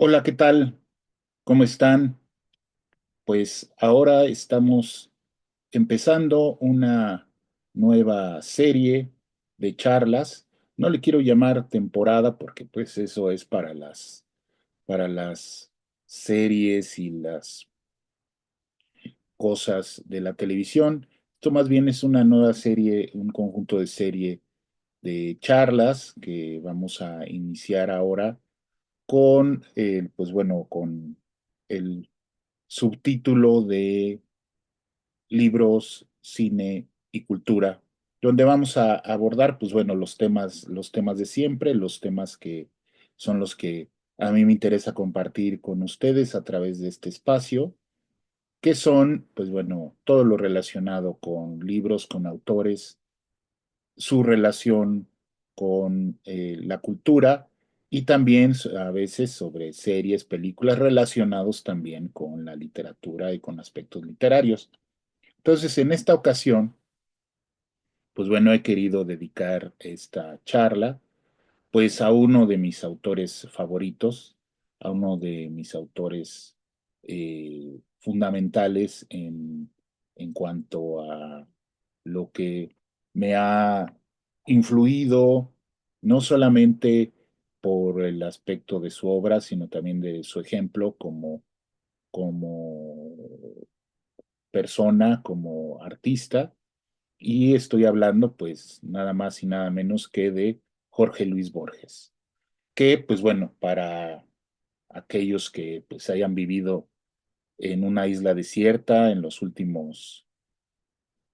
Hola, ¿qué tal? ¿Cómo están? Pues ahora estamos empezando una nueva serie de charlas. No le quiero llamar temporada porque pues eso es para las series y las cosas de la televisión. Esto más bien es una nueva serie, un conjunto de serie de charlas que vamos a iniciar ahora con pues bueno, con el subtítulo de libros, cine y cultura, donde vamos a abordar, pues bueno, los temas de siempre, los temas que son los que a mí me interesa compartir con ustedes a través de este espacio, que son, pues bueno, todo lo relacionado con libros, con autores, su relación con la cultura y también a veces sobre series, películas relacionados también con la literatura y con aspectos literarios. Entonces, en esta ocasión, pues bueno, he querido dedicar esta charla, pues a uno de mis autores favoritos, a uno de mis autores fundamentales en cuanto a lo que me ha influido, no solamente por el aspecto de su obra, sino también de su ejemplo como persona, como artista. Y estoy hablando pues nada más y nada menos que de Jorge Luis Borges, que pues bueno, para aquellos que pues hayan vivido en una isla desierta en los últimos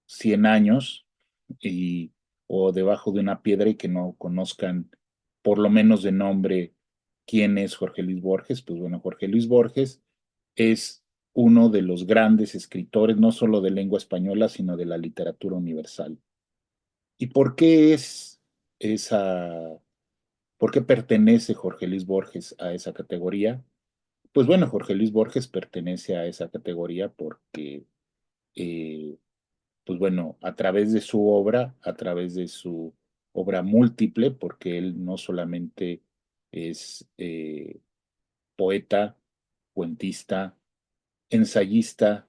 100 años y o debajo de una piedra y que no conozcan por lo menos de nombre quién es Jorge Luis Borges, pues bueno, Jorge Luis Borges es uno de los grandes escritores, no solo de lengua española, sino de la literatura universal. ¿Y por qué es esa, por qué pertenece Jorge Luis Borges a esa categoría? Pues bueno, Jorge Luis Borges pertenece a esa categoría porque, eh, pues bueno, a través de su obra, a través de su obra múltiple, porque él no solamente es poeta, cuentista, ensayista,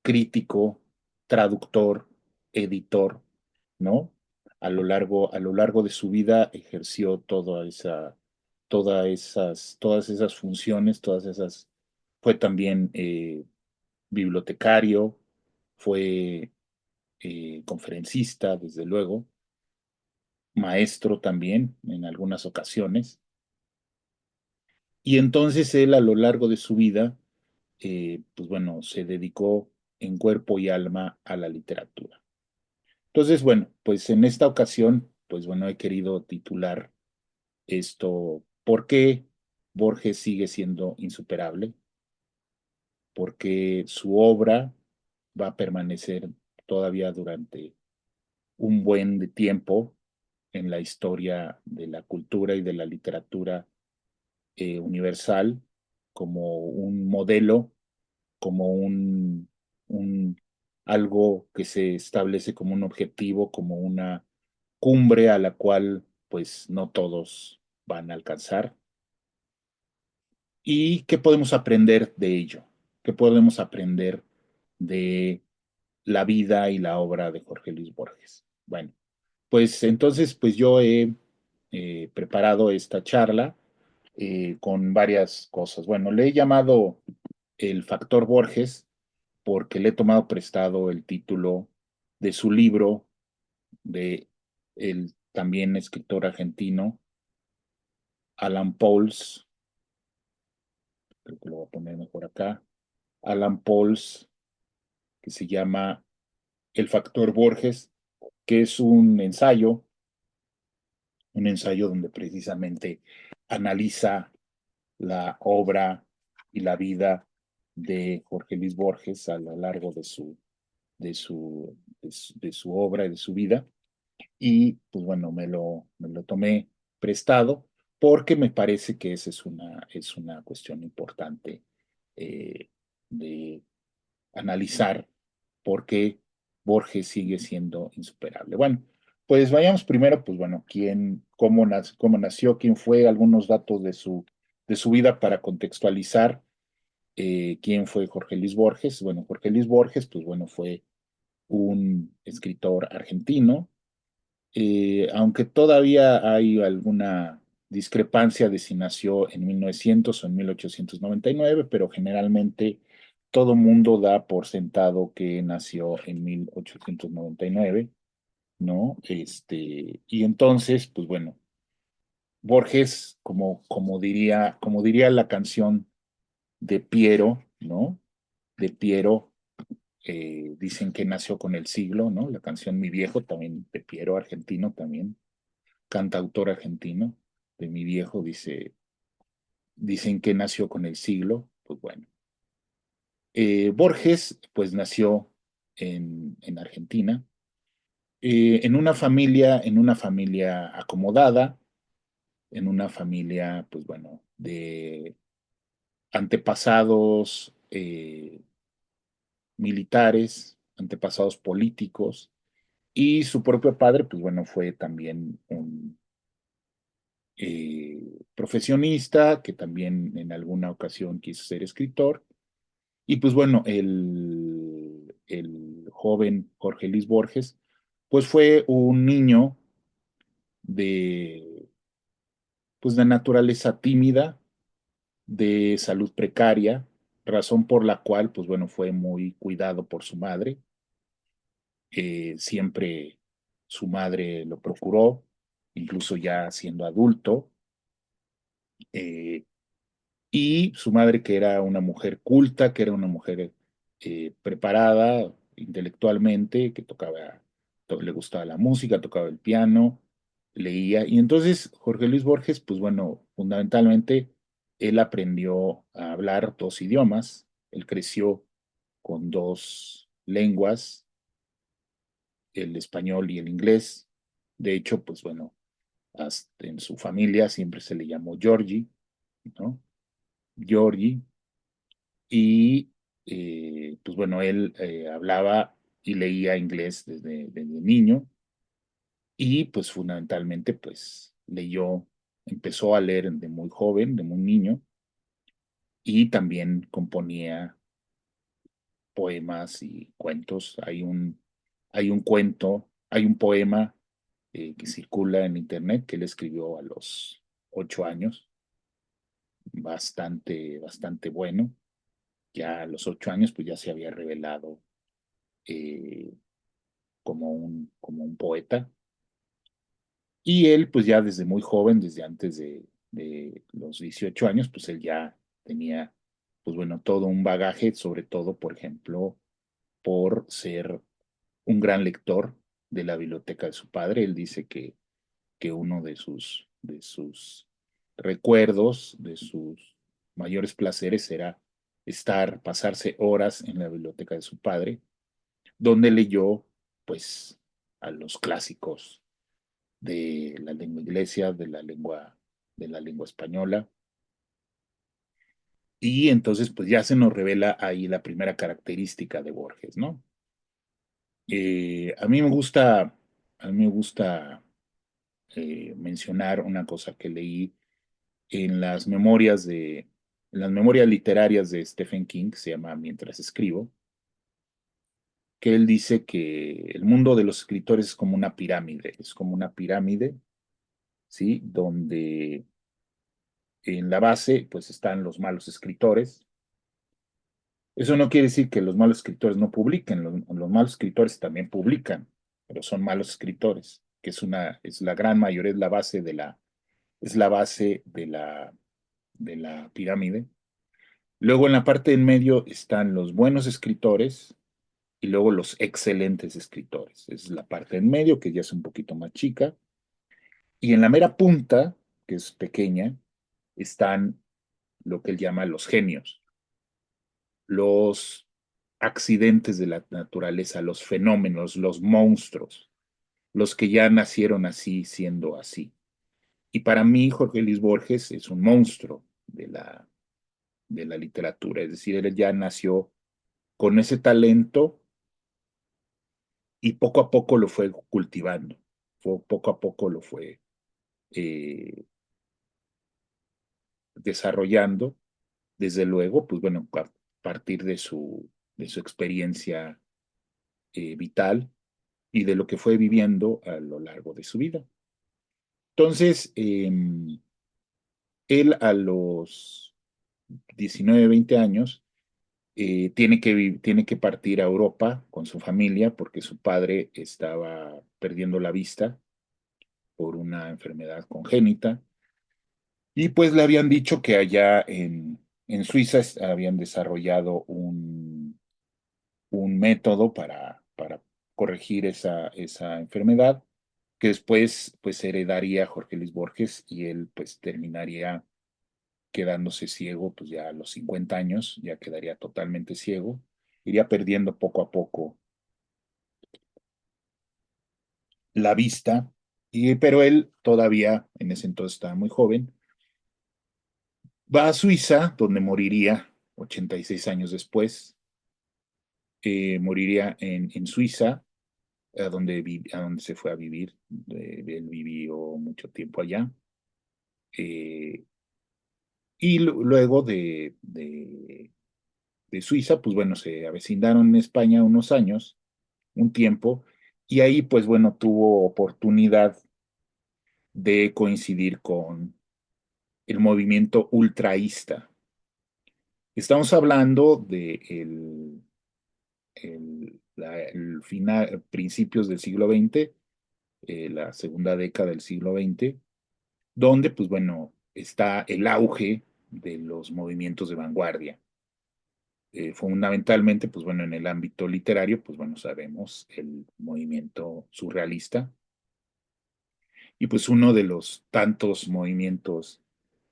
crítico, traductor, editor, ¿no? A lo largo de su vida ejerció todas esas funciones, fue también bibliotecario, fue conferencista, desde luego, maestro también en algunas ocasiones. Y entonces él a lo largo de su vida, pues bueno, se dedicó en cuerpo y alma a la literatura. Entonces, bueno, pues en esta ocasión, pues bueno, he querido titular esto, ¿por qué Borges sigue siendo insuperable? Porque su obra va a permanecer todavía durante un buen de tiempo en la historia de la cultura y de la literatura universal como un modelo, como un algo que se establece como un objetivo, como una cumbre a la cual pues no todos van a alcanzar. ¿Y qué podemos aprender de ello? ¿Qué podemos aprender de la vida y la obra de Jorge Luis Borges? Bueno, pues entonces pues yo he preparado esta charla con varias cosas. Bueno, le he llamado el factor Borges porque le he tomado prestado el título de su libro de el también escritor argentino Alan Pauls, creo que lo voy a poner mejor acá, Alan Pauls, que se llama El factor Borges, que es un ensayo donde precisamente analiza la obra y la vida de Jorge Luis Borges a lo largo de su obra y de su vida. Y pues bueno, me lo tomé prestado porque me parece que esa es una cuestión importante eh, de analizar por qué Borges sigue siendo insuperable. Bueno, pues vayamos primero, pues bueno, cómo nació, quién fue, algunos datos de su vida para contextualizar quién fue Jorge Luis Borges. Bueno, Jorge Luis Borges, pues bueno, fue un escritor argentino, aunque todavía hay alguna discrepancia de si nació en 1900 o en 1899, pero generalmente todo mundo da por sentado que nació en 1899, ¿no? Y entonces, pues bueno, Borges, como diría la canción de Piero, ¿no? De Piero, dicen que nació con el siglo, ¿no? La canción Mi Viejo, también de Piero, argentino, también, cantautor argentino, de Mi Viejo, dicen que nació con el siglo, pues bueno. Borges, pues nació en Argentina, en una familia acomodada, en una familia, pues bueno, de antepasados militares, antepasados políticos, y su propio padre, pues bueno, fue también un profesionista que también en alguna ocasión quiso ser escritor. Y pues bueno, el joven Jorge Luis Borges, pues fue un niño de, pues de naturaleza tímida, de salud precaria, razón por la cual, pues bueno, fue muy cuidado por su madre. Siempre su madre lo procuró, incluso ya siendo adulto. eh, y su madre, que era una mujer culta, que era una mujer preparada intelectualmente, que le gustaba la música, tocaba el piano, leía. Y entonces Jorge Luis Borges, pues bueno, fundamentalmente él aprendió a hablar dos idiomas, él creció con dos lenguas, el español y el inglés. De hecho, pues bueno, hasta en su familia siempre se le llamó Georgie, ¿no? Georgie. Y pues bueno, él hablaba y leía inglés desde niño y pues fundamentalmente pues empezó a leer de muy joven, de muy niño y también componía poemas y cuentos. Hay un cuento, hay un poema que circula en internet que él escribió a los 8 años, bastante bueno. Ya a los 8 años pues ya se había revelado eh, como un poeta. Y él, pues ya desde muy joven, desde antes de los 18 años, pues él ya tenía, pues bueno, todo un bagaje, sobre todo, por ejemplo, por ser un gran lector de la biblioteca de su padre. Él dice que uno de sus recuerdos, de sus mayores placeres era pasarse horas en la biblioteca de su padre, donde leyó, pues, a los clásicos de la lengua inglesa, de la lengua española. Y entonces, pues ya se nos revela ahí la primera característica de Borges, ¿no? A mí me gusta mencionar una cosa que leí en en las memorias literarias de Stephen King, que se llama Mientras escribo, que él dice que el mundo de los escritores es como una pirámide, ¿sí? Donde en la base, pues están los malos escritores. Eso no quiere decir que los malos escritores no publiquen, los malos escritores también publican, pero son malos escritores, que es la gran mayoría, es la base de la pirámide. Luego en la parte en medio están los buenos escritores y luego los excelentes escritores. Es la parte en medio, que ya es un poquito más chica. Y en la mera punta, que es pequeña, están lo que él llama los genios, los accidentes de la naturaleza, los fenómenos, los monstruos, los que ya nacieron así, siendo así. Y para mí, Jorge Luis Borges es un monstruo de la literatura, es decir, él ya nació con ese talento y poco a poco lo fue cultivando, poco a poco lo fue eh, desarrollando, desde luego, pues bueno, a partir de su experiencia vital y de lo que fue viviendo a lo largo de su vida. Entonces, él a los 19, 20 años tiene que partir a Europa con su familia porque su padre estaba perdiendo la vista por una enfermedad congénita. Y pues le habían dicho que allá en Suiza habían desarrollado un método para corregir esa enfermedad, que después pues heredaría Jorge Luis Borges y él pues terminaría quedándose ciego pues ya a los 50 años, ya quedaría totalmente ciego, iría perdiendo poco a poco la vista, pero él todavía en ese entonces estaba muy joven, va a Suiza, donde moriría 86 años después, moriría en Suiza, a donde se fue a vivir. Él vivió mucho tiempo allá. Eh, y luego de Suiza, pues bueno, se avecindaron en España unos años, un tiempo, y ahí, pues bueno, tuvo oportunidad de coincidir con el movimiento ultraísta. Estamos hablando de el final, principios del siglo XX, la segunda década del siglo XX, donde, pues bueno, está el auge de los movimientos de vanguardia. Fundamentalmente, pues bueno, en el ámbito literario, pues bueno, sabemos el movimiento surrealista y pues uno de los tantos movimientos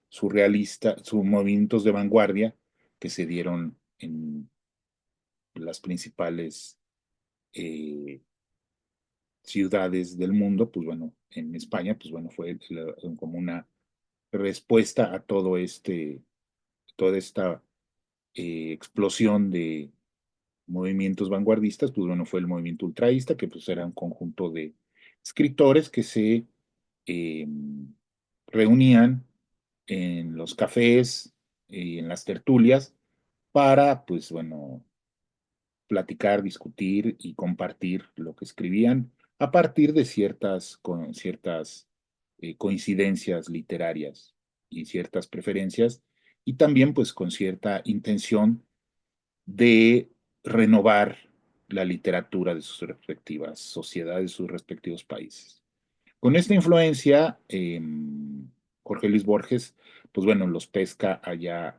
surrealistas, movimientos de vanguardia que se dieron en las principales eh, ciudades del mundo, pues bueno, en España, pues bueno, fue como una respuesta a toda esta explosión de movimientos vanguardistas, pues bueno, fue el movimiento ultraísta, que pues era un conjunto de escritores que se eh, reunían en los cafés y en las tertulias para, pues bueno, platicar, discutir y compartir lo que escribían a partir de ciertas coincidencias literarias y ciertas preferencias y también pues con cierta intención de renovar la literatura de sus respectivas sociedades, sus respectivos países. Con esta influencia, Jorge Luis Borges, pues bueno, los pesca allá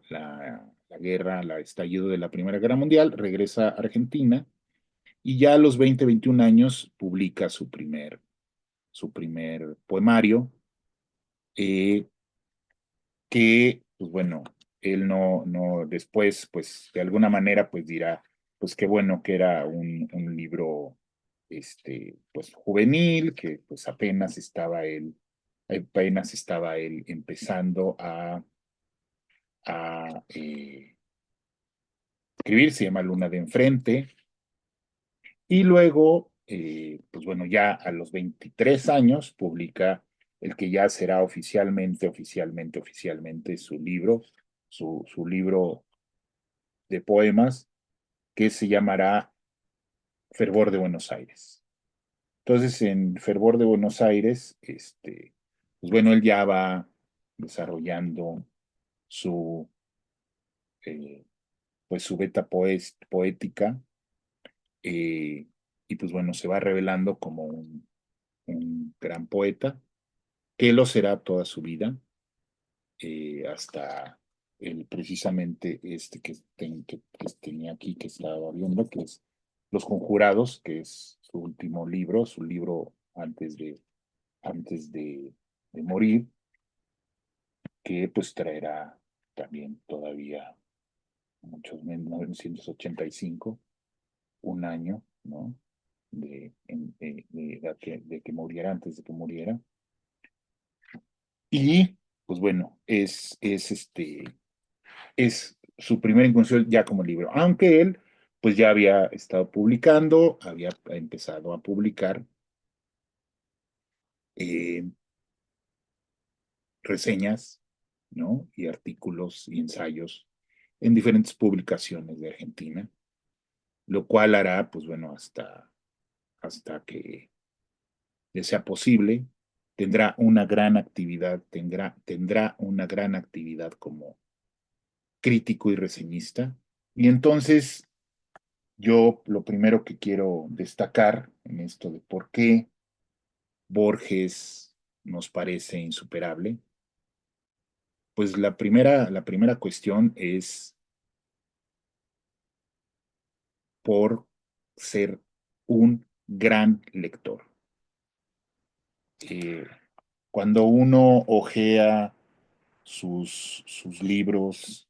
la guerra, el estallido de la Primera Guerra Mundial, regresa a Argentina y ya a los 20, 21 años publica su primer poemario, eh, que, pues bueno, él no, después, pues de alguna manera, pues dirá, pues qué bueno que era un libro, pues juvenil, que pues apenas estaba él empezando a escribir, se llama Luna de Enfrente, y luego, pues bueno, ya a los 23 años publica el que ya será oficialmente su libro de poemas, que se llamará Fervor de Buenos Aires. Entonces, en Fervor de Buenos Aires, pues bueno, él ya va desarrollando su, eh, pues su beta poética, eh, y pues bueno, se va revelando como un gran poeta, que lo será toda su vida, hasta precisamente que tenía aquí, que estaba viendo, que es Los Conjurados, que es su último libro, su libro antes de morir, que pues traerá también todavía muchos, 1985, un año, ¿no? De que muriera, antes de que muriera. Y pues bueno, es su primera incursión ya como libro, aunque él pues ya había estado publicando, había empezado a publicar eh, reseñas, ¿no? Y artículos y ensayos en diferentes publicaciones de Argentina, lo cual hará, pues bueno, hasta que le sea posible, tendrá una gran actividad, tendrá una gran actividad como crítico y reseñista. Y entonces yo lo primero que quiero destacar en esto de por qué Borges nos parece insuperable, pues la primera cuestión es por ser un gran lector. Eh, Cuando uno ojea sus libros,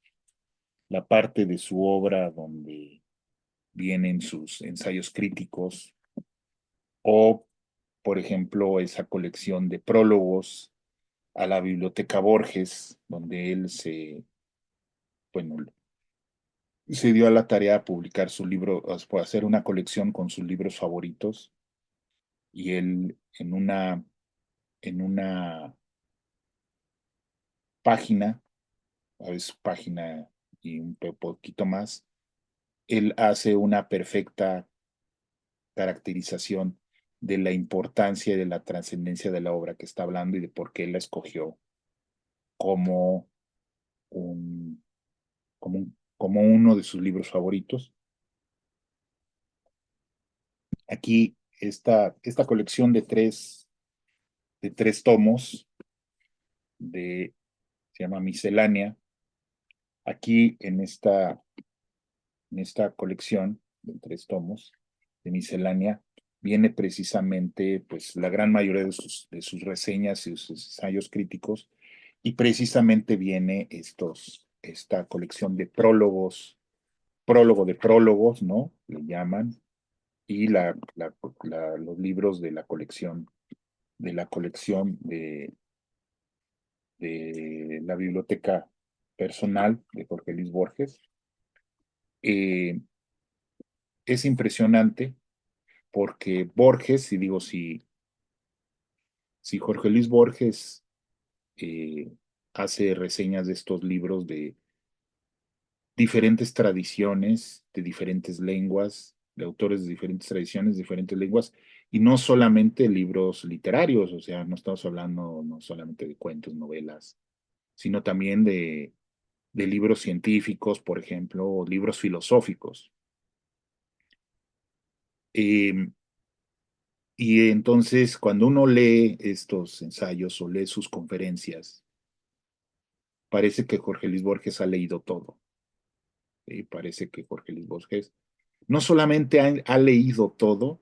la parte de su obra donde vienen sus ensayos críticos o, por ejemplo, esa colección de prólogos a la Biblioteca Borges, donde él bueno, se dio a la tarea de publicar su libro, hacer una colección con sus libros favoritos, y él en una página, a veces página y un poquito más, él hace una perfecta caracterización de la importancia y de la trascendencia de la obra que está hablando y de por qué la escogió como un, como uno de sus libros favoritos. Aquí esta colección de tres tomos se llama Miscelánea. Aquí en esta colección de tres tomos de Miscelánea viene precisamente pues la gran mayoría de sus reseñas y sus ensayos críticos, y precisamente viene esta colección de prólogos, prólogo de prólogos, ¿no? Le llaman, y los libros de la colección de la biblioteca personal de Jorge Luis Borges. Eh, es impresionante porque Borges, si digo, si Jorge Luis Borges eh, hace reseñas de estos libros de diferentes tradiciones, de diferentes lenguas, de autores de diferentes tradiciones, diferentes lenguas, y no solamente libros literarios, o sea, no estamos hablando no solamente de cuentos, novelas, sino también de libros científicos, por ejemplo, o libros filosóficos. Eh, y entonces, cuando uno lee estos ensayos o lee sus conferencias, parece que Jorge Luis Borges ha leído todo. Parece que Jorge Luis Borges no solamente ha leído todo,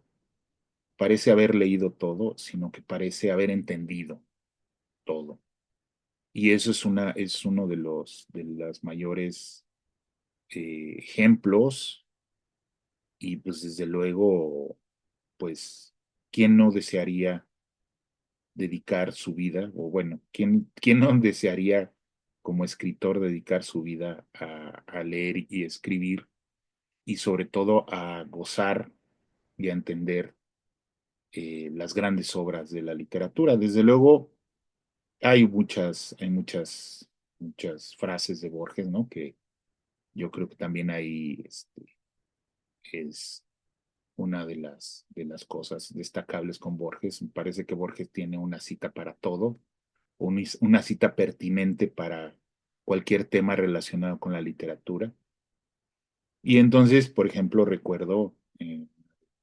parece haber leído todo, sino que parece haber entendido todo. Y eso es uno de los mayores ejemplos, y pues desde luego, pues, ¿quién no desearía dedicar su vida? O bueno, ¿quién no desearía como escritor dedicar su vida a leer y escribir, y sobre todo a gozar y a entender las grandes obras de la literatura? Desde luego, hay muchas frases de Borges, ¿no? Que yo creo que también ahí es una de las cosas destacables con Borges. Me parece que Borges tiene una cita para todo, una cita pertinente para cualquier tema relacionado con la literatura. Y entonces, por ejemplo, recuerdo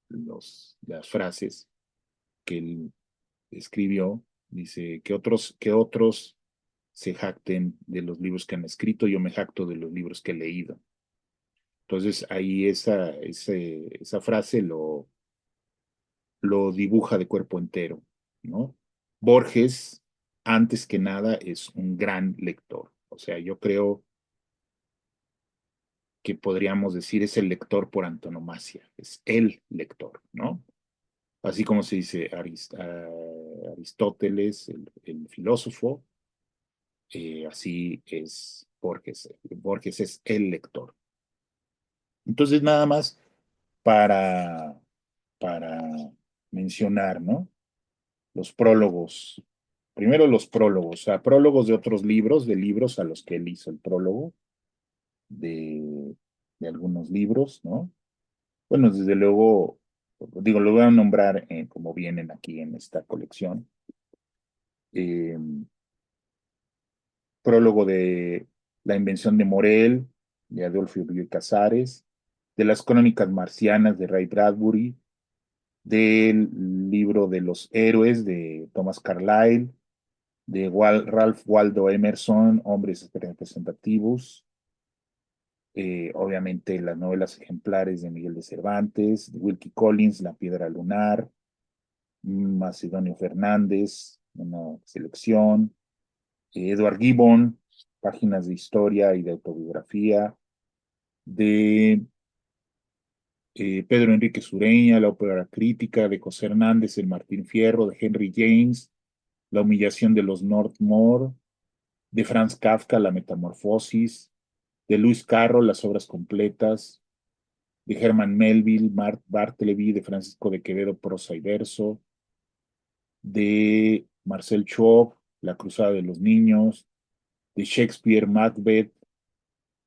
las frases que él escribió. Dice que otros se jacten de los libros que han escrito, yo me jacto de los libros que he leído. Entonces ahí esa frase lo dibuja de cuerpo entero, ¿no? Borges, antes que nada, es un gran lector. O sea, yo creo que podríamos decir es el lector por antonomasia, es el lector, ¿no? Así como se dice Aristóteles, el filósofo, así es Borges. Borges es el lector. Entonces, nada más para mencionar, ¿no? Los prólogos primero los prólogos, o sea, prólogos de otros libros, de libros a los que él hizo el prólogo, de, de algunos libros, ¿no? Bueno, desde luego, digo, lo voy a nombrar como vienen aquí en esta colección. Eh, prólogo de La invención de Morel, de Adolfo Bioy Casares, de las crónicas marcianas de Ray Bradbury, del libro de los héroes de Thomas Carlyle, de Ralph Waldo Emerson, Hombres Representativos, obviamente las novelas ejemplares de Miguel de Cervantes, de Wilkie Collins, La Piedra Lunar, Macedonio Fernández, una selección, Edward Gibbon, páginas de historia y de autobiografía, de Pedro Enrique Sureña, La ópera crítica, de José Hernández, El Martín Fierro, de Henry James, La humillación de los Northmore, de Franz Kafka, La metamorfosis, de Luis Carroll, Las obras completas, de Herman Melville, Bartleby, de Francisco de Quevedo, prosa y verso, de Marcel Schwab, La cruzada de los niños, de Shakespeare, Macbeth,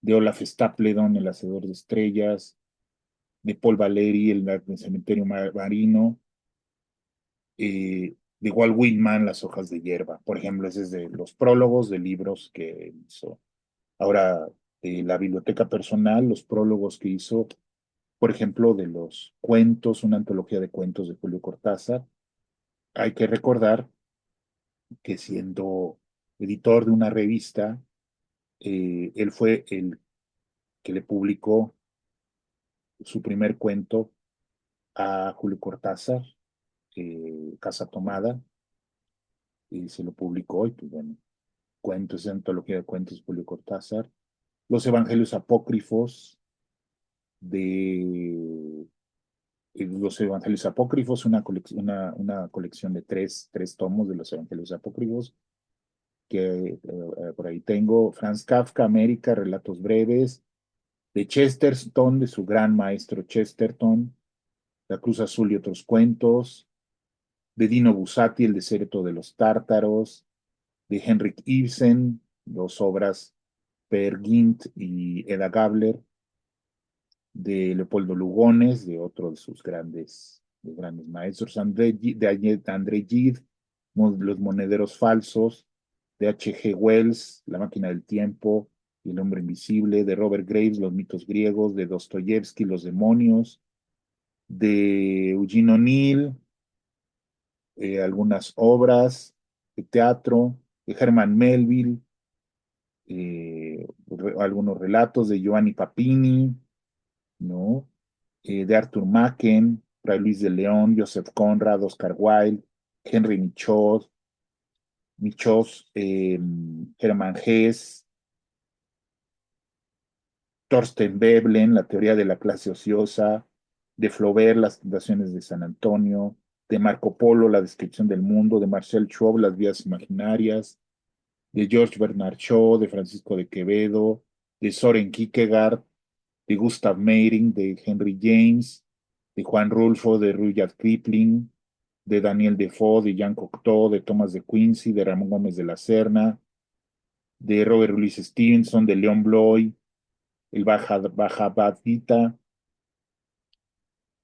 de Olaf Stapledon, El hacedor de estrellas, de Paul Valéry, El cementerio marino, de Walt Whitman, Las hojas de hierba. Por ejemplo, ese es de los prólogos de libros que hizo. Ahora, de la biblioteca personal, los prólogos que hizo, por ejemplo, de los cuentos, una antología de cuentos de Julio Cortázar. Hay que recordar que siendo editor de una revista, él fue el que le publicó su primer cuento a Julio Cortázar, Casa Tomada, y se lo publicó, y pues bueno, cuentos, antología de cuentos Julio Cortázar, los Evangelios Apócrifos de los Evangelios Apócrifos, una colección de tres tomos de los Evangelios Apócrifos, que por ahí tengo, Franz Kafka, América, Relatos Breves, de Chesterton, de su gran maestro Chesterton, La Cruz Azul y otros cuentos, de Dino Buzzati, El desierto de los tártaros, de Henrik Ibsen, dos obras, Per Gynt y Eda Gabler, de Leopoldo Lugones, de otro de grandes maestros, André Gide, Los monederos falsos, de H. G. Wells, La máquina del tiempo y El hombre invisible, de Robert Graves, Los mitos griegos, de Dostoyevsky, Los demonios, de Eugene O'Neill, algunas obras de teatro, de Herman Melville, algunos relatos de Giovanni Papini, ¿no? De Arthur Machen, Fray Luis de León, Joseph Conrad, Oscar Wilde, Henry Michos, Hermann Hesse, Thorsten Veblen, La teoría de la clase ociosa, de Flaubert, Las fundaciones de San Antonio, de Marco Polo, La descripción del mundo, de Marcel Schwab, Las vías imaginarias, de George Bernard Shaw, de Francisco de Quevedo, de Soren Kierkegaard, de Gustav Meyrink, de Henry James, de Juan Rulfo, de Rudyard Kipling, de Daniel Defoe, de Jean Cocteau, de Thomas de Quincy, de Ramón Gómez de la Serna, de Robert Louis Stevenson, de Leon Bloy, el Bhagavad Gita,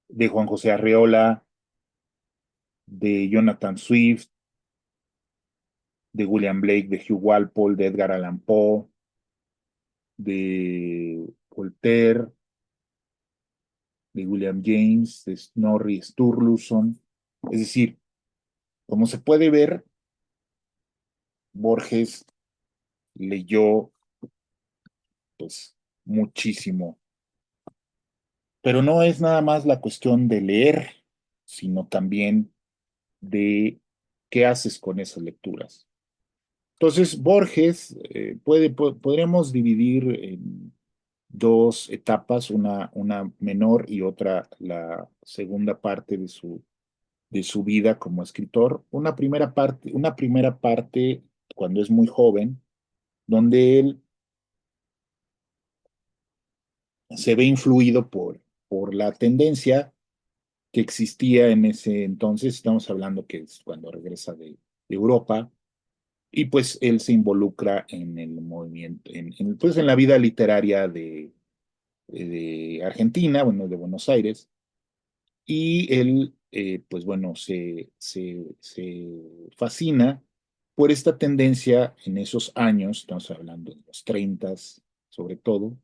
de Juan José Arreola, de Jonathan Swift, de William Blake, de Hugh Walpole, de Edgar Allan Poe, de Voltaire, de William James, de Snorri Sturluson. Es decir, como se puede ver, Borges leyó pues muchísimo, pero no es nada más la cuestión de leer, sino también de qué haces con esas lecturas. Entonces, Borges podríamos dividir en dos etapas, una menor y otra la segunda parte de su vida como escritor. Una primera parte cuando es muy joven, donde él se ve influido por la tendencia que existía en ese entonces, estamos hablando que es cuando regresa de Europa, y pues él se involucra en el movimiento, pues en la vida literaria de Argentina, bueno, de Buenos Aires, y él, pues bueno, se fascina por esta tendencia en esos años, estamos hablando de los 30 sobre todo,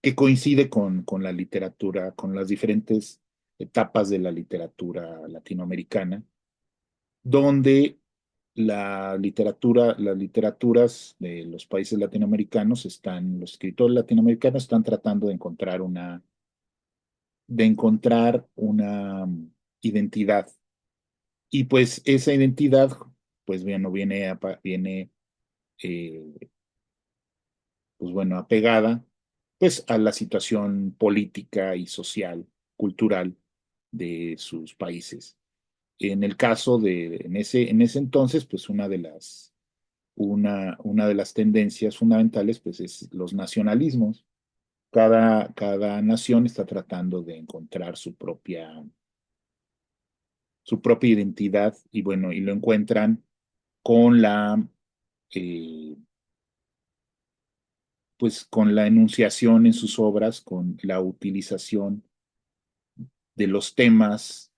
que coincide con la literatura, con las diferentes etapas de la literatura latinoamericana, donde las literaturas de los países latinoamericanos los escritores latinoamericanos están tratando de encontrar una identidad. Y pues esa identidad, pues bueno, viene eh, pues bueno, apegada pues a la situación política y social, cultural de sus países. En el caso en ese entonces, pues una de las tendencias fundamentales, pues es los nacionalismos. Cada nación está tratando de encontrar su propia identidad y bueno, y lo encuentran con eh, con la enunciación en sus obras, con la utilización de los temas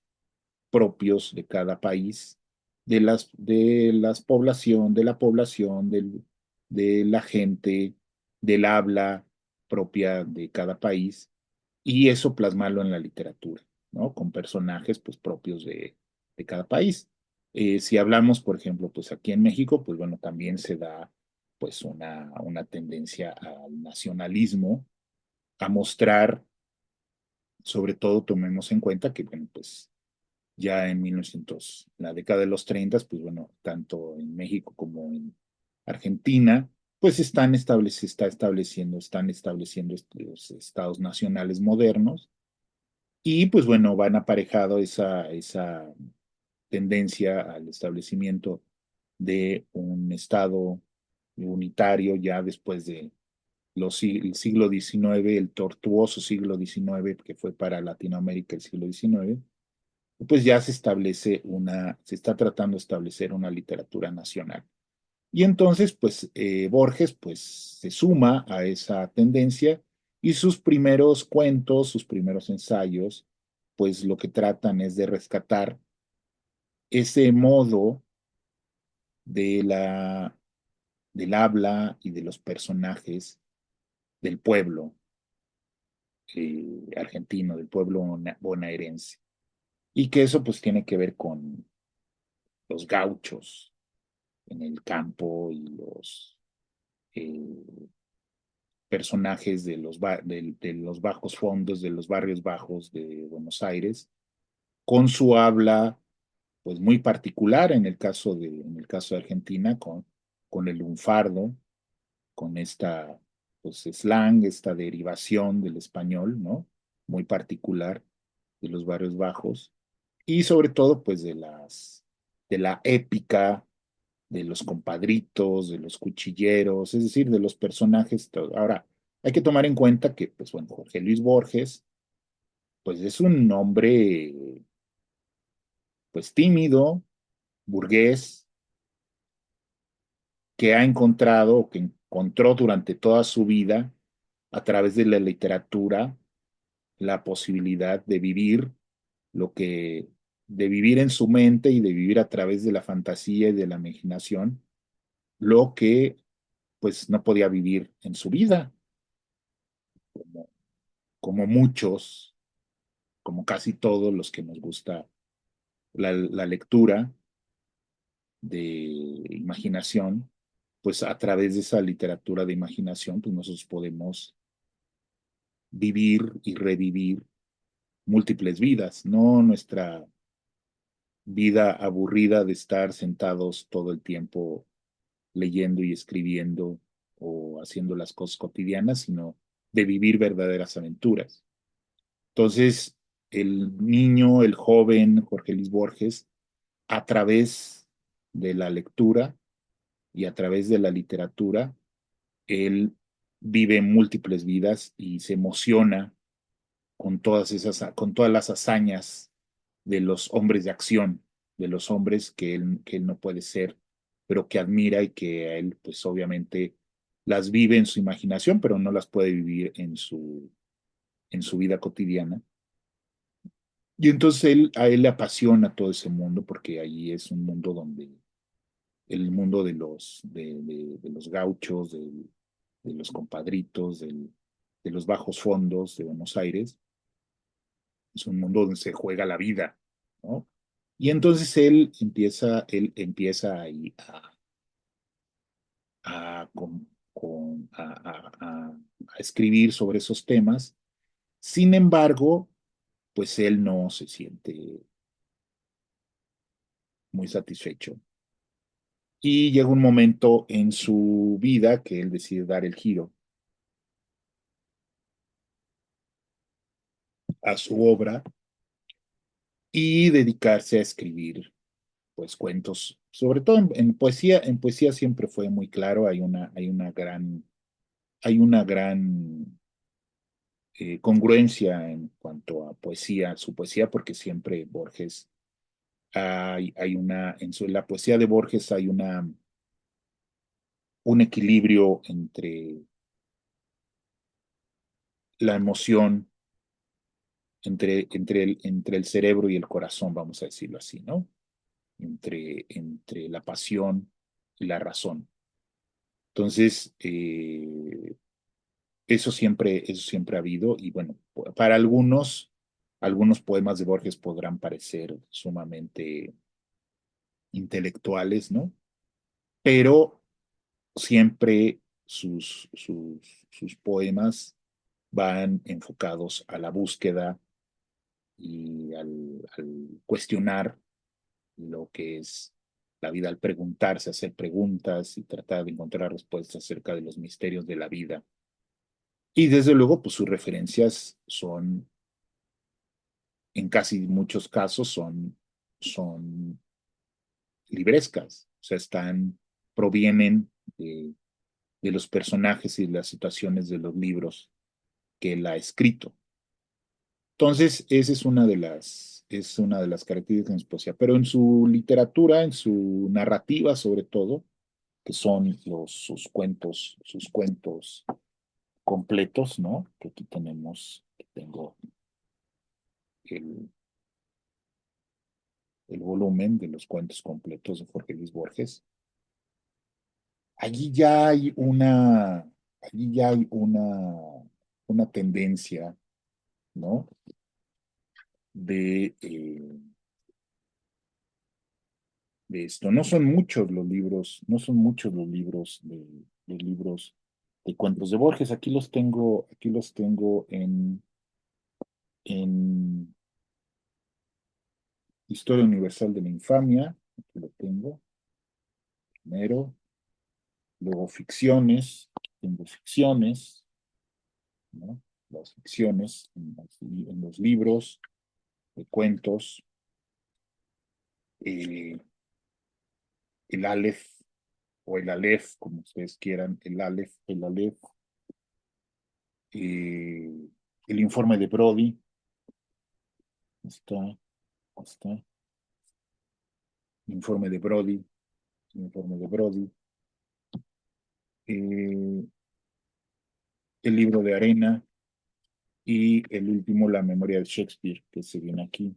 propios de cada país, de la población, de la gente, del habla propia de cada país, y eso plasmarlo en la literatura, ¿no? Con personajes pues propios de cada país. Si hablamos, por ejemplo, pues aquí en México, pues bueno, también se da pues una tendencia al nacionalismo, a mostrar, sobre todo tomemos en cuenta que, bueno, pues ya en 1900, la década de los 30, pues bueno, tanto en México como en Argentina, pues están estableciendo estos estados nacionales modernos y pues bueno, van aparejado esa tendencia al establecimiento de un estado unitario ya después de el siglo XIX, el tortuoso siglo XIX que fue para Latinoamérica el siglo XIX, pues ya se está tratando de establecer una literatura nacional. Y entonces, pues Borges, pues se suma a esa tendencia y sus primeros cuentos, sus primeros ensayos, pues lo que tratan es de rescatar ese modo de del habla y de los personajes del pueblo argentino, del pueblo bonaerense. Y que eso pues tiene que ver con los gauchos en el campo y los eh, personajes de los bajos fondos, de los barrios bajos de Buenos Aires, con su habla pues muy particular en el caso de Argentina, con el lunfardo, con esta pues slang, esta derivación del español, ¿no? Muy particular de los barrios bajos y sobre todo pues de la épica de los compadritos, de los cuchilleros, es decir, de los personajes. Ahora, hay que tomar en cuenta que, pues bueno, Jorge Luis Borges, pues es un hombre, pues tímido, burgués, que ha encontrado, o que encontró durante toda su vida, a través de la literatura, la posibilidad de vivir en su mente y de vivir a través de la fantasía y de la imaginación, lo que pues no podía vivir en su vida, como, como muchos, como casi todos los que nos gusta la lectura de imaginación, pues a través de esa literatura de imaginación, pues nosotros podemos vivir y revivir múltiples vidas, no nuestra vida aburrida de estar sentados todo el tiempo leyendo y escribiendo o haciendo las cosas cotidianas, sino de vivir verdaderas aventuras. Entonces, el niño, el joven Jorge Luis Borges, a través de la lectura y a través de la literatura, él vive múltiples vidas y se emociona con todas las hazañas de los hombres de acción, de los hombres que él no puede ser, pero que admira y que a él, pues obviamente las vive en su imaginación, pero no las puede vivir en su vida cotidiana. Y entonces a él le apasiona todo ese mundo porque allí es un mundo donde el mundo de los gauchos, de los compadritos, de los bajos fondos de Buenos Aires, es un mundo donde se juega la vida, ¿no? Y entonces él empieza ahí a escribir sobre esos temas. Sin embargo, pues él no se siente muy satisfecho. Y llega un momento en su vida que él decide dar el giro a su obra y dedicarse a escribir pues cuentos, sobre todo en poesía siempre fue muy claro, hay una gran congruencia en cuanto a poesía, su poesía, porque siempre Borges en la poesía de Borges hay un equilibrio entre la emoción, entre el cerebro y el corazón, vamos a decirlo así, ¿no? Entre la pasión y la razón. Entonces, eso siempre ha habido, y bueno, para algunos poemas de Borges podrán parecer sumamente intelectuales, ¿no? Pero siempre sus poemas van enfocados a la búsqueda y al cuestionar lo que es la vida, al preguntarse, hacer preguntas y tratar de encontrar respuestas acerca de los misterios de la vida. Y desde luego, pues sus referencias en casi muchos casos, son librescas, o sea, provienen de los personajes y las situaciones de los libros que él ha escrito. Entonces, esa es una de las características de su poesía, pero en su literatura, en su narrativa sobre todo, que son sus cuentos completos, ¿no? Que aquí tengo el, el volumen de los cuentos completos de Jorge Luis Borges. Allí ya hay una, allí ya hay una tendencia, ¿no? De esto. No son muchos los libros, no son muchos los libros de cuentos de Borges. Aquí los tengo en Historia Universal de la Infamia, aquí lo tengo, primero, luego tengo ficciones, ¿no? Las ficciones en los libros de cuentos, eh, el Aleph o el Aleph, como ustedes quieran, el Aleph, eh, el informe de Brody, está, está, el informe de Brody, el informe de Brody, eh, el libro de arena y el último, la memoria de Shakespeare, que se viene aquí,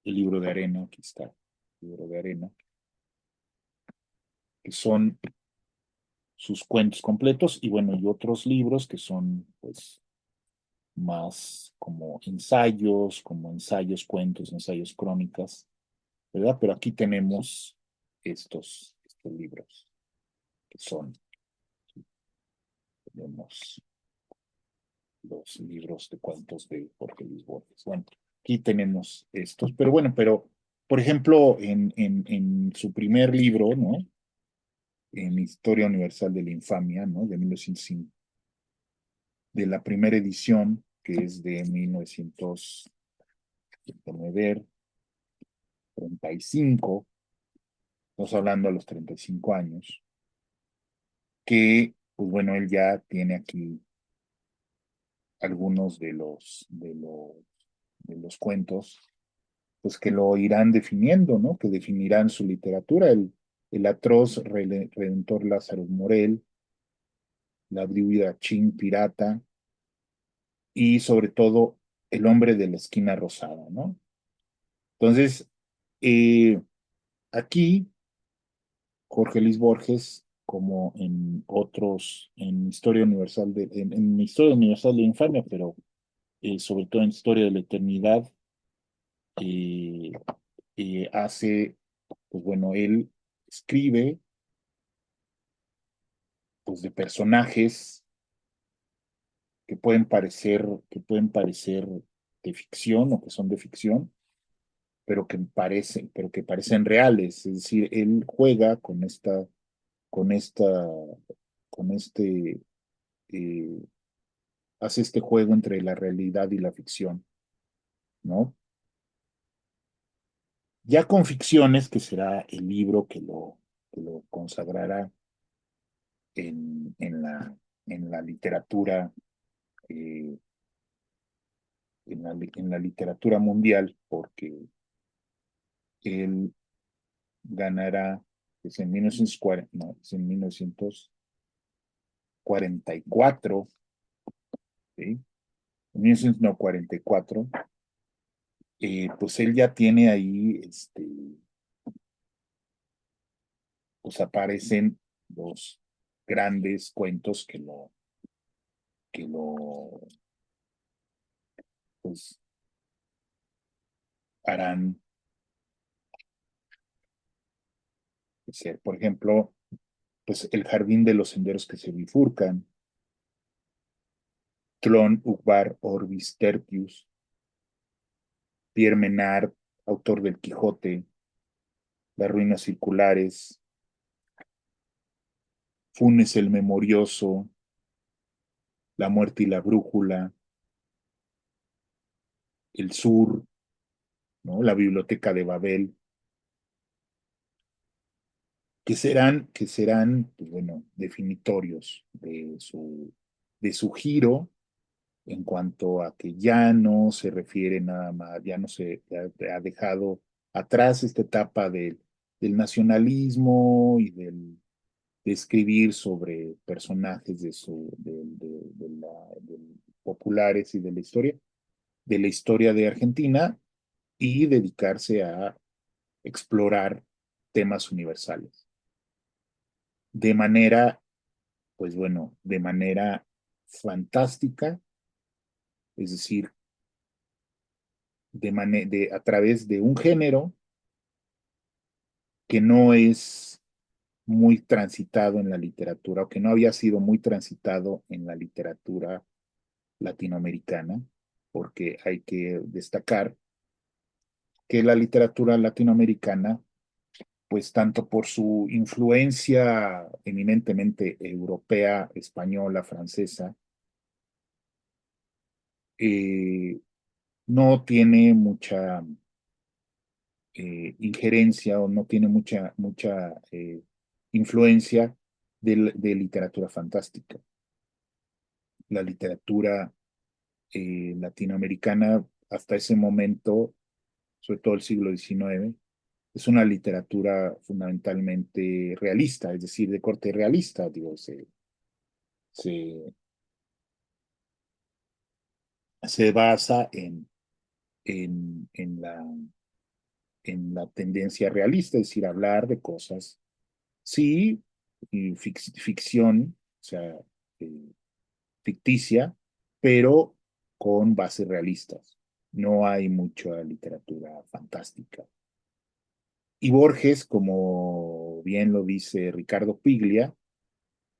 el libro de arena, aquí está, el libro de arena, que son sus cuentos completos y bueno, y otros libros que son pues más como ensayos, cuentos, ensayos, crónicas, ¿verdad? Pero aquí estos libros que tenemos los libros de cuentos de Jorge Luis Borges. Bueno, aquí tenemos estos, pero bueno, por ejemplo, en su primer libro, ¿no? En Historia Universal de la Infamia, ¿no? De 1905, de la primera edición, que es de 1900, déjame ver, 35, estamos hablando a los 35 años, que, pues bueno, él ya tiene aquí algunos de los cuentos, pues que lo irán definiendo, ¿no? Que definirán su literatura. El atroz redentor Lázaro Morel, la viuda Chin Pirata y sobre todo el hombre de la esquina rosada, ¿no? Entonces, eh, aquí Jorge Luis Borges, como en otros, en Historia Universal en Historia Universal de la Infamia, pero sobre todo en Historia de la Eternidad, eh, hace, pues bueno, él escribe pues de personajes que pueden parecer de ficción o que son de ficción, pero que parecen reales. Es decir, él juega con esta, con este, eh, hace este juego entre la realidad y la ficción, ¿no? Ya con ficciones, que será el libro que lo consagrará en, en la, en la literatura, eh, en la literatura mundial, porque él ganará, es en 1940, no, es en 1944, ¿sí? En 1944, pues él ya tiene ahí, pues aparecen los grandes cuentos que lo, pues, harán ser, por ejemplo, pues El jardín de los senderos que se bifurcan, Tron Uqbar Orbis Tertius, Pierre Menard, autor del Quijote, Las ruinas circulares, Funes el memorioso, La muerte y la brújula, El sur, ¿no? La biblioteca de Babel, que serán, pues bueno, definitorios de su giro en cuanto a que ya no se refiere nada más, ya no se ha dejado atrás esta etapa del nacionalismo y de escribir sobre personajes populares y de la historia de Argentina y dedicarse a explorar temas universales. De manera, pues bueno, de manera fantástica, es decir, a través de un género que no es muy transitado en la literatura o que no había sido muy transitado en la literatura latinoamericana, porque hay que destacar que la literatura latinoamericana, pues tanto por su influencia eminentemente europea, española, francesa, eh, no tiene mucha injerencia o no tiene mucha influencia de literatura fantástica. La literatura latinoamericana hasta ese momento, sobre todo el siglo XIX, es una literatura fundamentalmente realista, es decir, de corte realista, digo, se, se basa en en la tendencia realista, es decir, hablar de cosas, sí, y ficción, o sea, eh, ficticia, pero con bases realistas. No hay mucha literatura fantástica. Y Borges, como bien lo dice Ricardo Piglia,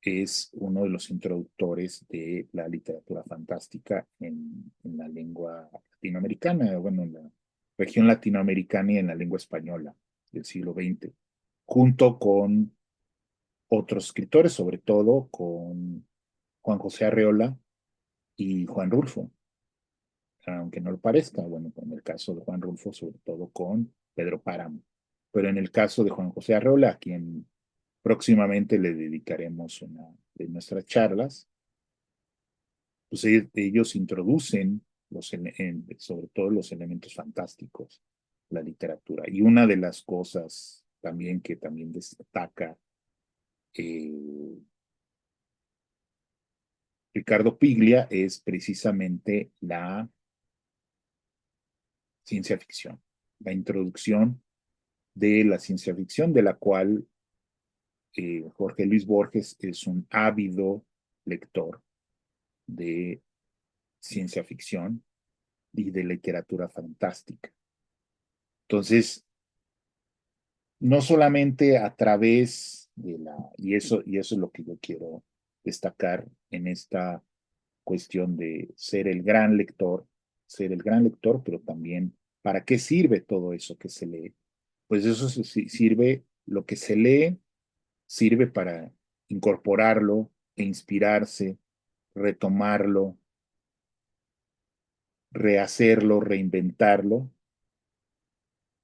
es uno de los introductores de la literatura fantástica en la lengua latinoamericana, bueno, en la región latinoamericana y en la lengua española del siglo XX, junto con otros escritores, sobre todo con Juan José Arreola y Juan Rulfo, aunque no lo parezca, bueno, en el caso de Juan Rulfo, sobre todo con Pedro Páramo, pero en el caso de Juan José Arreola, a quien próximamente le dedicaremos una de nuestras charlas, pues ellos introducen sobre todo los elementos fantásticos, la literatura. Y una de las cosas también que también destaca eh, Ricardo Piglia es precisamente la ciencia ficción, la introducción de la ciencia ficción, de la cual Jorge Luis Borges es un ávido lector de ciencia ficción y de literatura fantástica. Entonces, no solamente a través de y eso es lo que yo quiero destacar en esta cuestión de ser el gran lector, pero también para qué sirve todo eso que se lee. Pues eso sirve, lo que se lee sirve para incorporarlo e inspirarse, retomarlo, rehacerlo, reinventarlo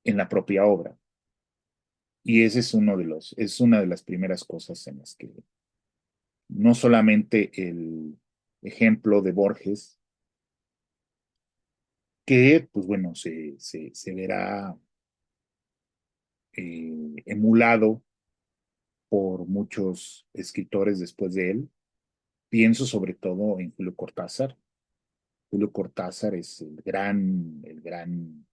en la propia obra. Y ese es es una de las primeras cosas en las que no solamente el ejemplo de Borges, que pues bueno, se verá emulado por muchos escritores después de él. Pienso sobre todo en Julio Cortázar. Julio Cortázar es el gran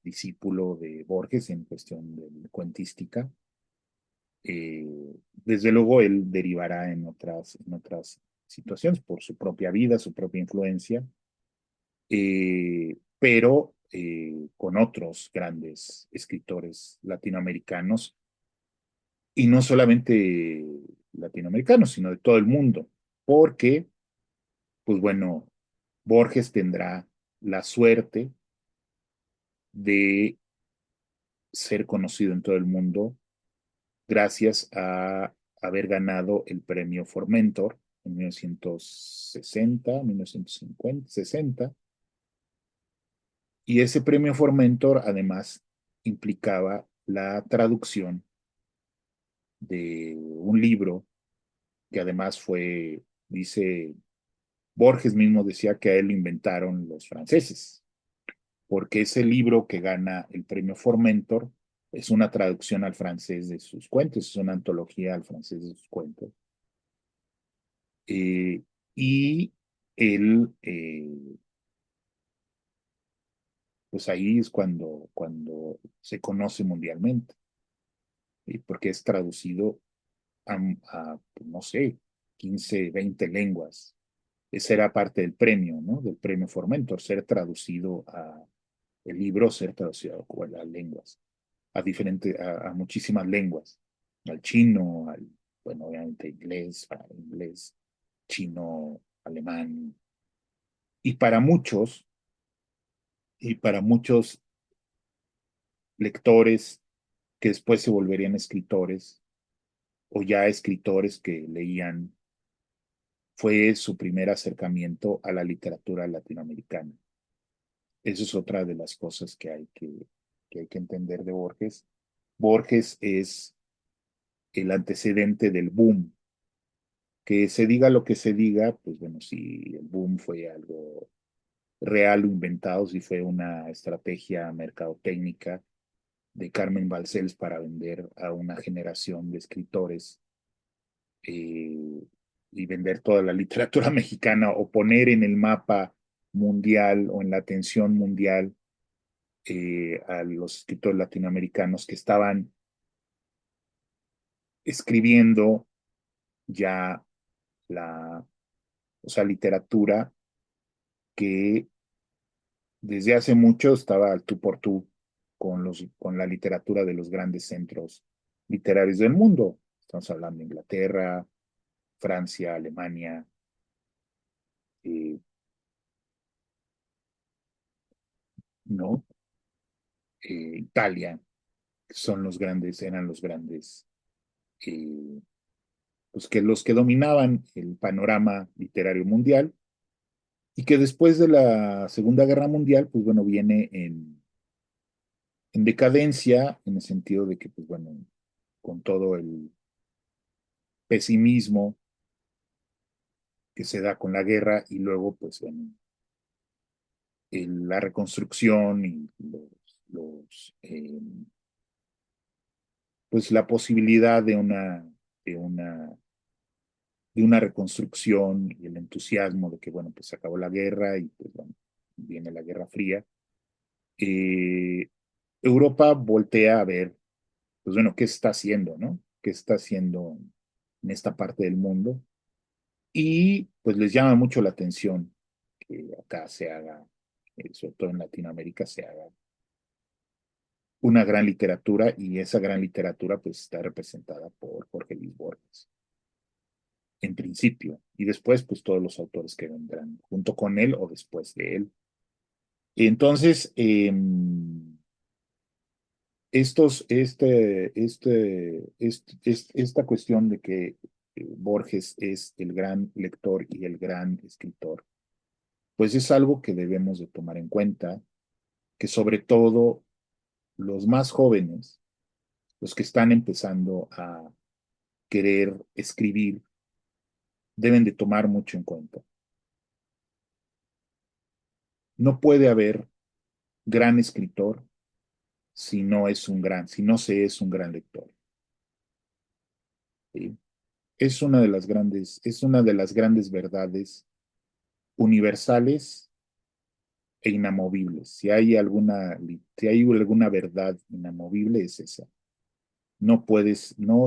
discípulo de Borges en cuestión de cuentística. Desde luego él derivará en otras situaciones por su propia vida, su propia influencia, pero con otros grandes escritores latinoamericanos, y no solamente latinoamericanos, sino de todo el mundo, porque, pues bueno, Borges tendrá la suerte de ser conocido en todo el mundo gracias a haber ganado el premio Formentor en 1960, 1950, 60, y ese premio Formentor además implicaba la traducción de un libro que además dice, Borges mismo decía que a él lo inventaron los franceses, porque ese libro que gana el premio Formentor es una traducción al francés de sus cuentos, es una antología al francés de sus cuentos. Eh, y él, pues ahí es cuando se conoce mundialmente, porque es traducido pues, no sé, 15 20 lenguas. Esa era parte del premio, ¿no? Del premio Formentor, ser traducido el libro, ser traducido a las lenguas, a muchísimas lenguas, al chino, bueno, obviamente inglés, chino, alemán, y para muchos, y para muchos lectores que después se volverían escritores, o ya escritores que leían, fue su primer acercamiento a la literatura latinoamericana. Eso es otra de las cosas que hay que entender de Borges. Borges es el antecedente del boom. Que se diga lo que se diga, pues bueno, si el boom fue algo real o inventado, si fue una estrategia mercadotécnica de Carmen Balcells para vender a una generación de escritores eh, y vender toda la literatura mexicana o poner en el mapa mundial o en la atención mundial a los escritores latinoamericanos que estaban escribiendo ya la, o sea, literatura que desde hace mucho estaba al tú por tú con la literatura de los grandes centros literarios del mundo. Estamos hablando de Inglaterra, Francia, Alemania, eh, ¿no? Italia, eran los grandes, eh, pues que los que dominaban el panorama literario mundial y que después de la Segunda Guerra Mundial, pues bueno, viene en decadencia, en el sentido de que, pues bueno, con todo el pesimismo que se da con la guerra y luego, pues bueno, la reconstrucción y los pues la posibilidad de una, de una reconstrucción y el entusiasmo de que, bueno, pues se acabó la guerra y pues bueno, viene la Guerra Fría. Eh, Europa voltea a ver, pues bueno, qué está haciendo, ¿no? ¿Qué está haciendo en esta parte del mundo? Y pues les llama mucho la atención que acá se haga, sobre todo en Latinoamérica, se haga una gran literatura y esa gran literatura pues está representada por Jorge Luis Borges, en principio, y después pues todos los autores que vendrán junto con él o después de él. Entonces, esta cuestión de que Borges es el gran lector y el gran escritor, pues es algo que debemos de tomar en cuenta, que sobre todo los más jóvenes, los que están empezando a querer escribir, deben de tomar mucho en cuenta. No puede haber gran escritor si no es un gran, si no se es un gran lector. ¿Sí? Es una de las grandes verdades universales e inamovibles. Si hay alguna verdad inamovible es esa. No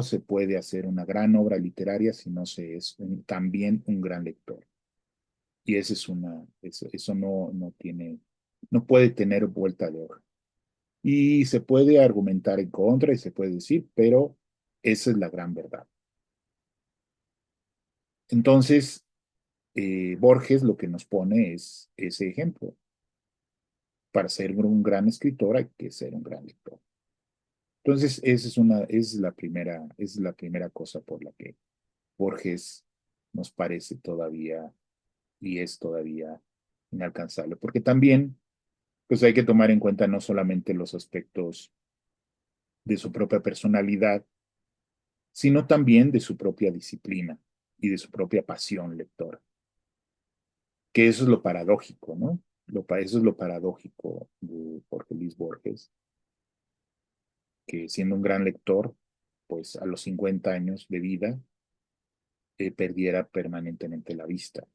se puede hacer una gran obra literaria si no se es también un gran lector. Y eso no tiene, no puede tener vuelta de hoja. Y se puede argumentar en contra y se puede decir, pero esa es la gran verdad. Entonces, Borges lo que nos pone es ese ejemplo. Para ser un gran escritor hay que ser un gran lector. Entonces, esa es la primera cosa por la que Borges nos parece todavía y es todavía inalcanzable, porque también pues hay que tomar en cuenta no solamente los aspectos de su propia personalidad, sino también de su propia disciplina y de su propia pasión lectora, que eso es lo paradójico, ¿no? Eso es lo paradójico de Jorge Luis Borges, que siendo un gran lector, pues a los 50 años de vida, perdiera permanentemente la vista,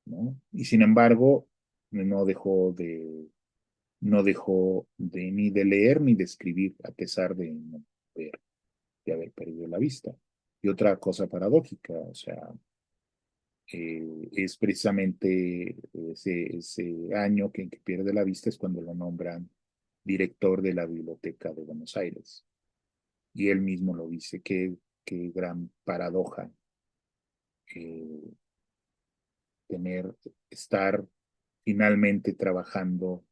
¿no? Y sin embargo, no dejó de, no dejó de ni de leer ni de escribir, a pesar de no ver, de haber perdido la vista. Y otra cosa paradójica, o sea, es precisamente ese año que pierde la vista es cuando lo nombran director de la Biblioteca de Buenos Aires. Y él mismo lo dice, qué gran paradoja eh, estar finalmente trabajando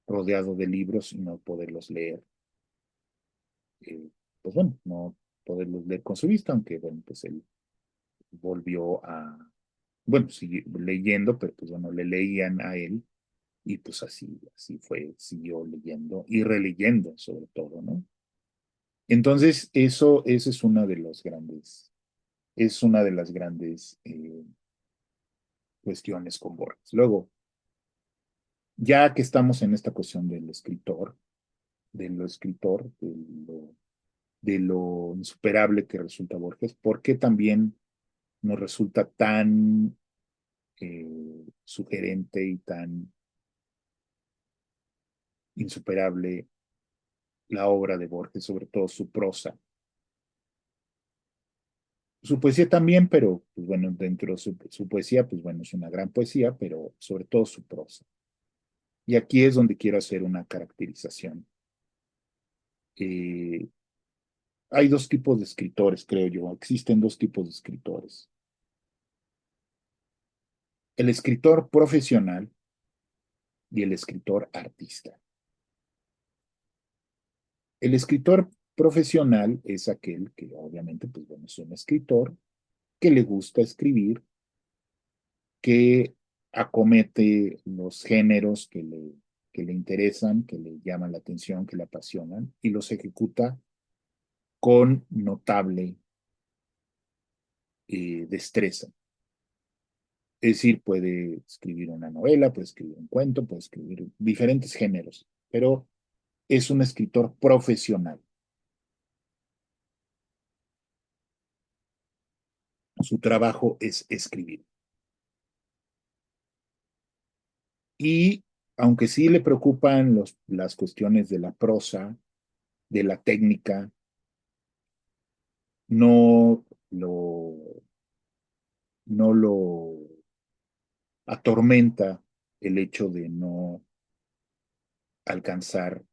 rodeado de libros y no poderlos leer. Pues bueno, no poderlos leer con su vista, aunque bueno, pues él volvió bueno, sigue leyendo, pero pues bueno, le leían a él y pues así fue, siguió leyendo y releyendo sobre todo, ¿no? Entonces, eso es una de las grandes cuestiones con Borges. Luego, ya que estamos en esta cuestión de lo escritor, de lo insuperable que resulta Borges, ¿por qué también nos resulta tan sugerente y tan insuperable la obra de Borges, sobre todo su prosa? Su poesía también, pero pues bueno, dentro de su poesía, pues bueno, es una gran poesía, pero sobre todo su prosa. Y aquí es donde quiero hacer una caracterización. Eh, Hay dos tipos de escritores, creo yo. Existen dos tipos de escritores. El escritor profesional y el escritor artista. El escritor profesional es aquel que obviamente, pues bueno, es un escritor que le gusta escribir, que acomete los géneros que le interesan, que le llaman la atención, que le apasionan y los ejecuta con notable destreza. Es decir, puede escribir una novela, puede escribir un cuento, puede escribir diferentes géneros, pero es un escritor profesional. Su trabajo es escribir. Y aunque sí le preocupan las cuestiones de la prosa, de la técnica, no lo, no lo atormenta el hecho de no alcanzar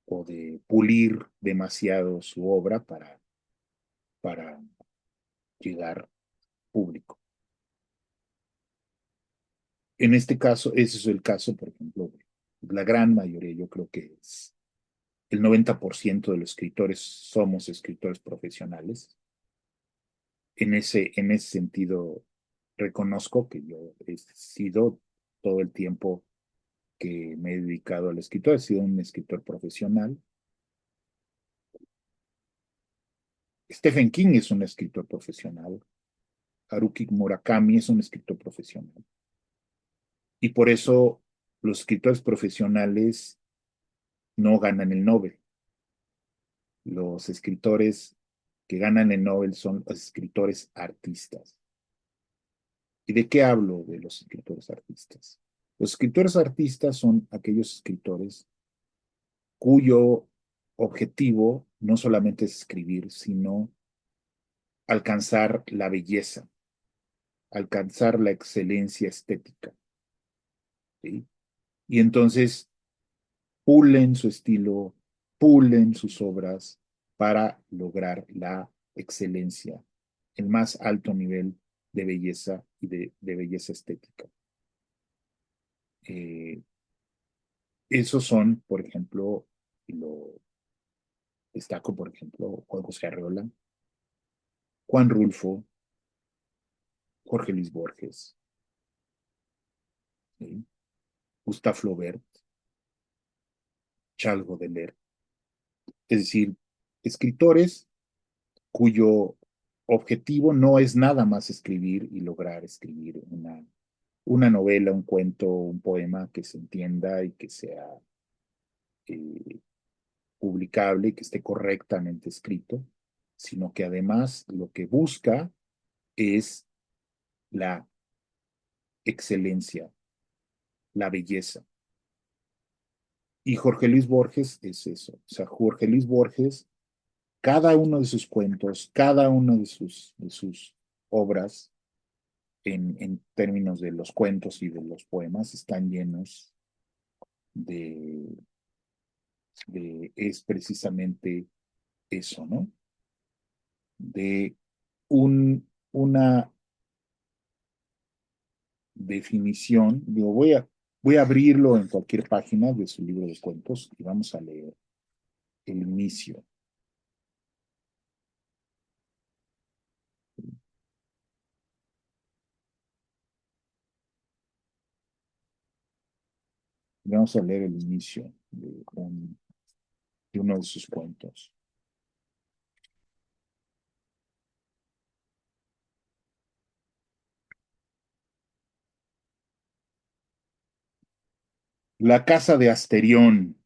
o de pulir demasiado su obra para llegar público. En este caso, ese es el caso, por ejemplo, de la gran mayoría, yo creo que es el 90% de los escritores somos escritores profesionales. En ese sentido, reconozco que yo he sido todo el tiempo que me he dedicado al escritor, he sido un escritor profesional. Stephen King es un escritor profesional, Haruki Murakami es un escritor profesional. Y por eso los escritores profesionales no ganan el Nobel. Los escritores que ganan el Nobel son los escritores artistas. ¿Y de qué hablo de los escritores artistas? Los escritores artistas son aquellos escritores cuyo objetivo no solamente es escribir, sino alcanzar la belleza, alcanzar la excelencia estética. ¿Sí? Y entonces pulen su estilo, pulen sus obras para lograr la excelencia, el más alto nivel de belleza y de belleza estética. Eh, Esos son, por ejemplo, lo destaco, por ejemplo, Juan José Arreola, Juan Rulfo, Jorge Luis Borges, ¿sí? Gustave Flaubert, Charles Baudelaire, es decir, escritores cuyo objetivo no es nada más escribir y lograr escribir una novela, un cuento, un poema que se entienda y que sea eh, publicable y que esté correctamente escrito, sino que además lo que busca es la excelencia, la belleza. Y Jorge Luis Borges es eso. O sea, Jorge Luis Borges, cada uno de sus cuentos, cada uno de sus obras, en términos de los cuentos y de los poemas, están llenos de, es precisamente eso, ¿no? De una definición, digo, voy a abrirlo en cualquier página de su libro de cuentos y vamos a leer el inicio. Vamos a leer el inicio de uno de sus cuentos. La casa de Asterión.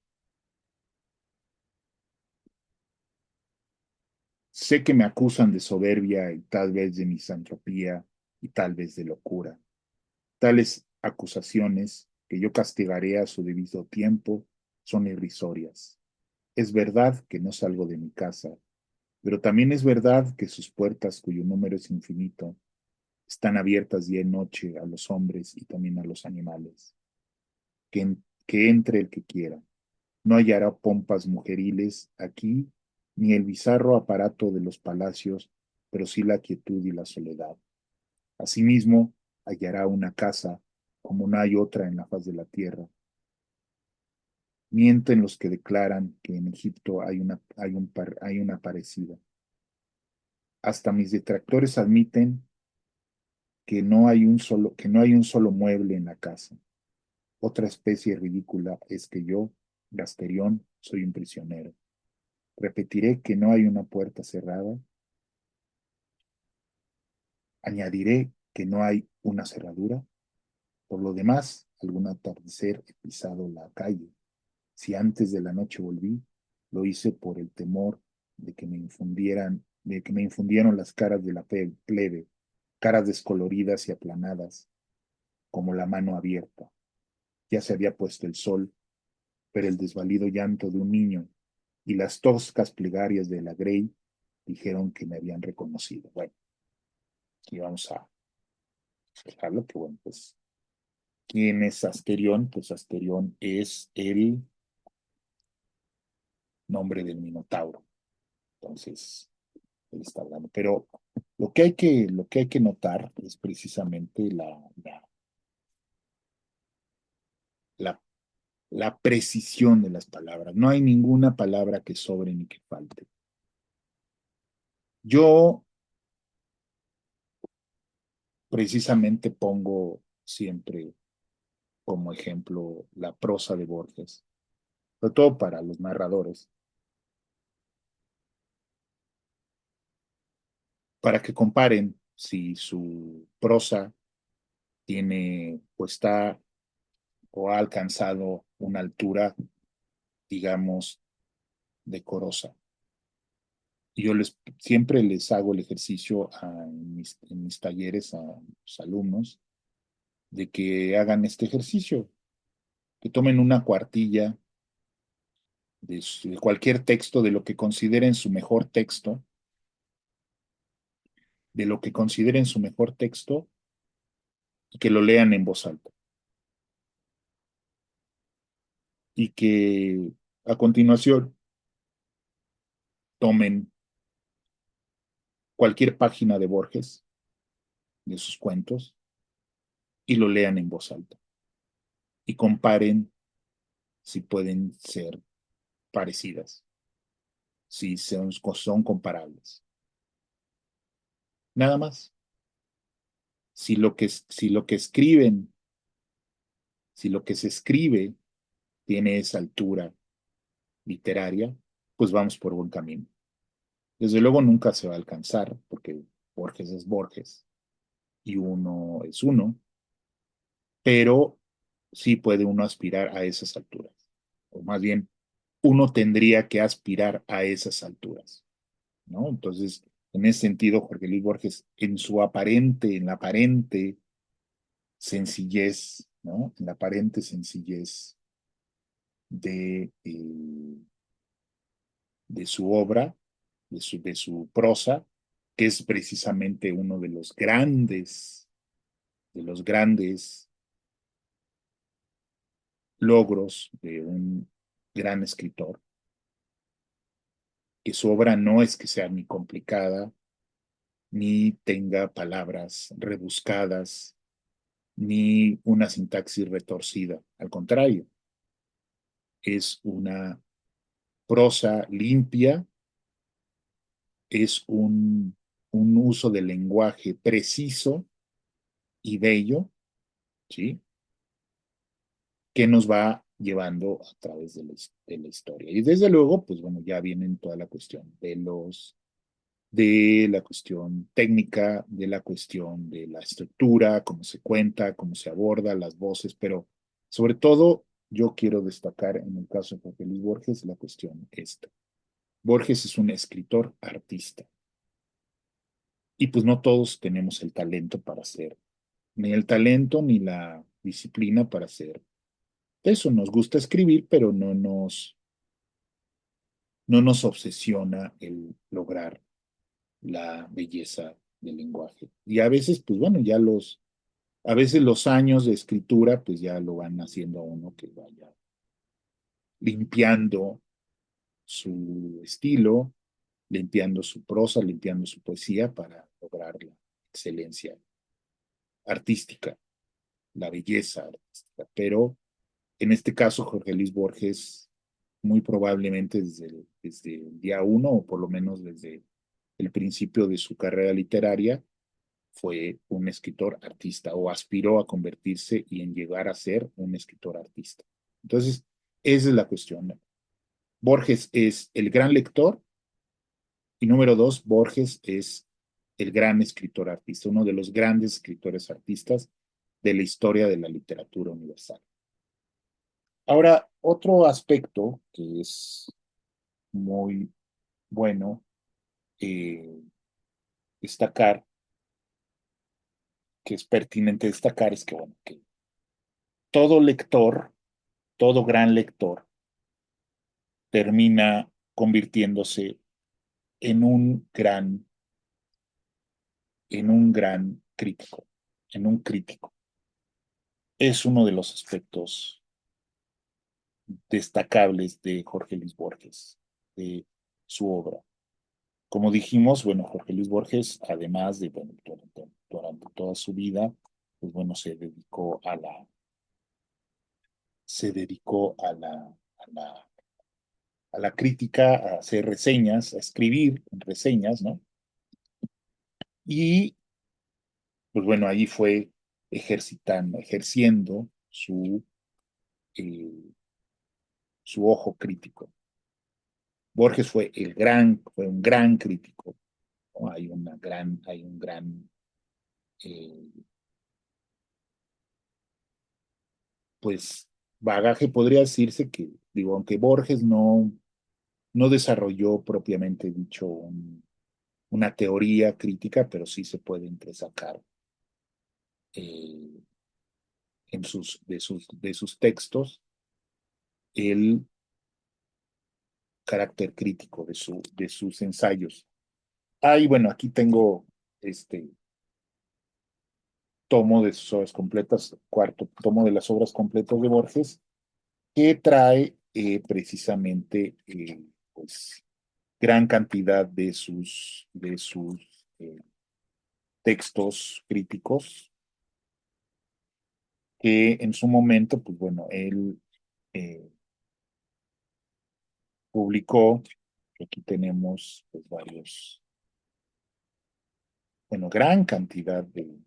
Sé que me acusan de soberbia y tal vez de misantropía y tal vez de locura. Tales acusaciones, que yo castigaré a su debido tiempo, son irrisorias. Es verdad que no salgo de mi casa, pero también es verdad que sus puertas, cuyo número es infinito, están abiertas día y noche a los hombres y también a los animales. Que entre el que quiera. No hallará pompas mujeriles aquí, ni el bizarro aparato de los palacios, pero sí la quietud y la soledad. Asimismo, hallará una casa como no hay otra en la faz de la tierra. Mienten los que declaran que en Egipto hay una parecida. Hasta mis detractores admiten que no hay un solo mueble en la casa. Otra especie ridícula es que yo, Gasterión, soy un prisionero. Repetiré que no hay una puerta cerrada. Añadiré que no hay una cerradura. Por lo demás, algún atardecer he pisado la calle. Si antes de la noche volví, lo hice por el temor de que me infundieran de que me infundieron las caras de la plebe, caras descoloridas y aplanadas, como la mano abierta. Ya se había puesto el sol, pero el desvalido llanto de un niño y las toscas plegarias de la Grey dijeron que me habían reconocido. Bueno, aquí vamos a explicarlo, que bueno, pues, ¿quién es Asterión? Pues Asterión es el nombre del Minotauro. Entonces, él está hablando. Pero lo que hay que notar es precisamente la, la precisión de las palabras. No hay ninguna palabra que sobre ni que falte. Yo precisamente pongo siempre como ejemplo la prosa de Borges, sobre todo para los narradores, para que comparen si su prosa tiene o está o ha alcanzado una altura, digamos, decorosa. Y yo siempre les hago el ejercicio en mis talleres a los alumnos de que hagan este ejercicio, que tomen una cuartilla de cualquier texto, de lo que consideren su mejor texto, de lo que consideren su mejor texto, y que lo lean en voz alta. Y que a continuación tomen cualquier página de Borges, de sus cuentos, y lo lean en voz alta. Y comparen si pueden ser parecidas, si son comparables. Nada más. Si lo que escriben, si lo que se escribe tiene esa altura literaria, pues vamos por buen camino. Desde luego nunca se va a alcanzar, porque Borges es Borges y uno es uno, pero sí puede uno aspirar a esas alturas. O más bien, uno tendría que aspirar a esas alturas, ¿no? Entonces, en ese sentido, Jorge Luis Borges, en la aparente sencillez, ¿no? En la aparente sencillez de de su obra, de su prosa, que es precisamente uno de los grandes logros de un gran escritor, que su obra no es que sea ni complicada, ni tenga palabras rebuscadas, ni una sintaxis retorcida. Al contrario, es una prosa limpia, es un uso del lenguaje preciso y bello, ¿sí? Que nos va llevando a través de la historia. Y desde luego, pues bueno, ya vienen toda la cuestión de la cuestión técnica, de la cuestión de la estructura, cómo se cuenta, cómo se aborda, las voces, pero sobre todo yo quiero destacar en el caso de Jorge Luis Borges la cuestión esta. Borges es un escritor artista y pues no todos tenemos el talento para hacer, ni el talento ni la disciplina para hacer eso. Nos gusta escribir, pero no nos obsesiona el lograr la belleza del lenguaje. Y a veces, pues bueno, a veces los años de escritura, pues ya lo van haciendo a uno que vaya limpiando su estilo, limpiando su prosa, limpiando su poesía para lograr la excelencia artística, la belleza artística. Pero en este caso, Jorge Luis Borges, muy probablemente desde el día uno, o por lo menos desde el principio de su carrera literaria, fue un escritor artista o aspiró a convertirse y en llegar a ser un escritor artista. Entonces, esa es la cuestión. Borges es el gran lector y número dos, Borges es el gran escritor artista, uno de los grandes escritores artistas de la historia de la literatura universal. Ahora, otro aspecto que es muy bueno eh, destacar, que es pertinente destacar, es que, bueno, que todo lector, todo gran lector, termina convirtiéndose en un gran, en un gran crítico, en un crítico. Es uno de los aspectos destacables de Jorge Luis Borges, de su obra. Como dijimos, bueno, Jorge Luis Borges, además de, bueno, durante toda su vida, pues bueno, se dedicó a la crítica, a hacer reseñas, a escribir reseñas, ¿no? Y, pues bueno, ahí fue ejerciendo eh, su ojo crítico. Borges fue un gran crítico, ¿no? Hay un gran, eh, pues, bagaje, podría decirse que, digo, aunque Borges no desarrolló propiamente dicho una teoría crítica, pero sí se puede entresacar eh, de sus textos el carácter crítico de sus ensayos. Y bueno, aquí tengo este tomo de sus obras completas, cuarto tomo de las obras completas de Borges, que trae precisamente pues, gran cantidad de sus textos críticos que en su momento, pues bueno, él eh, publicó. Aquí tenemos pues, bueno, gran cantidad de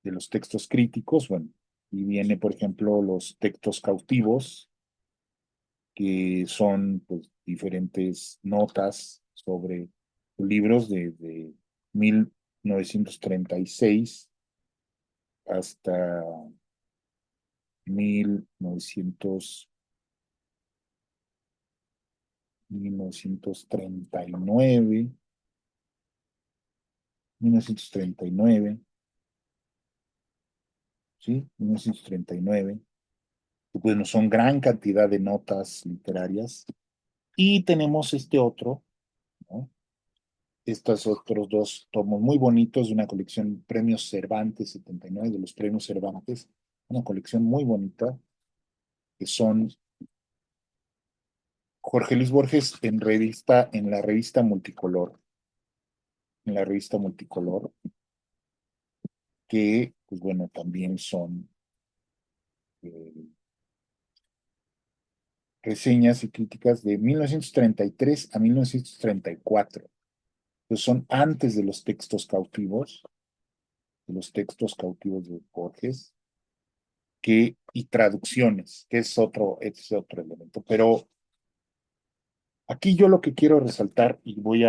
los textos críticos, bueno, y viene, por ejemplo, los textos cautivos, que son pues, diferentes notas sobre libros de 1936 hasta 1900, 1939, 1939, ¿sí? 1939. Bueno, son gran cantidad de notas literarias. Y tenemos este otro, ¿no? Estos otros dos tomos muy bonitos de una colección Premios Cervantes 79, de los Premios Cervantes, una colección muy bonita, que son Jorge Luis Borges en la revista Multicolor, que, pues bueno, también son eh, reseñas y críticas de 1933 a 1934. Pues son antes de los textos cautivos de Borges, y traducciones, que es otro elemento. Pero aquí yo lo que quiero resaltar, y me voy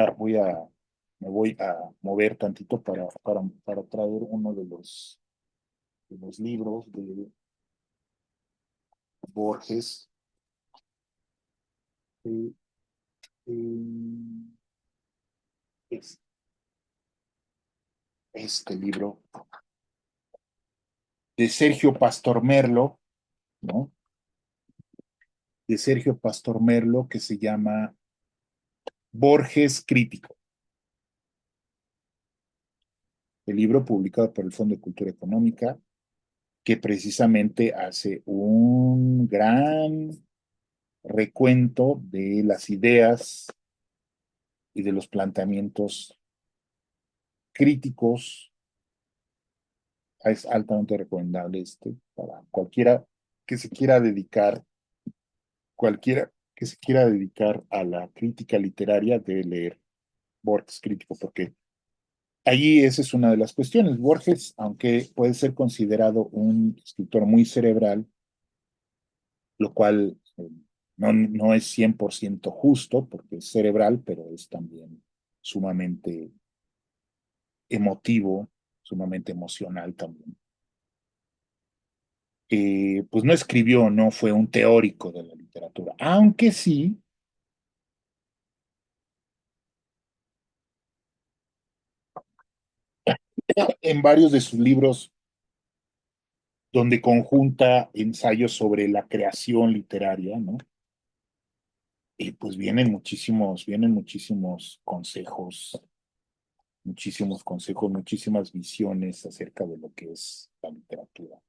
a mover tantito para traer uno de los libros de Borges, eh, eh, es este libro de Sergio Pastor Merlo, ¿no? De Sergio Pastor Merlo, que se llama Borges Crítico, el libro publicado por el Fondo de Cultura Económica, que precisamente hace un gran recuento de las ideas y de los planteamientos críticos. Es altamente recomendable para que se quiera dedicar, cualquiera que se quiera dedicar a la crítica literaria debe leer Borges Crítico, porque allí esa es una de las cuestiones. Borges, aunque puede ser considerado un escritor muy cerebral, lo cual no es 100% justo, porque es cerebral, pero es también sumamente emotivo, sumamente emocional también. pues no escribió, no fue un teórico de la literatura, aunque sí, en varios de sus libros donde conjunta ensayos sobre la creación literaria, ¿no? Y pues vienen muchísimos consejos, muchísimas visiones acerca de lo que es la literatura.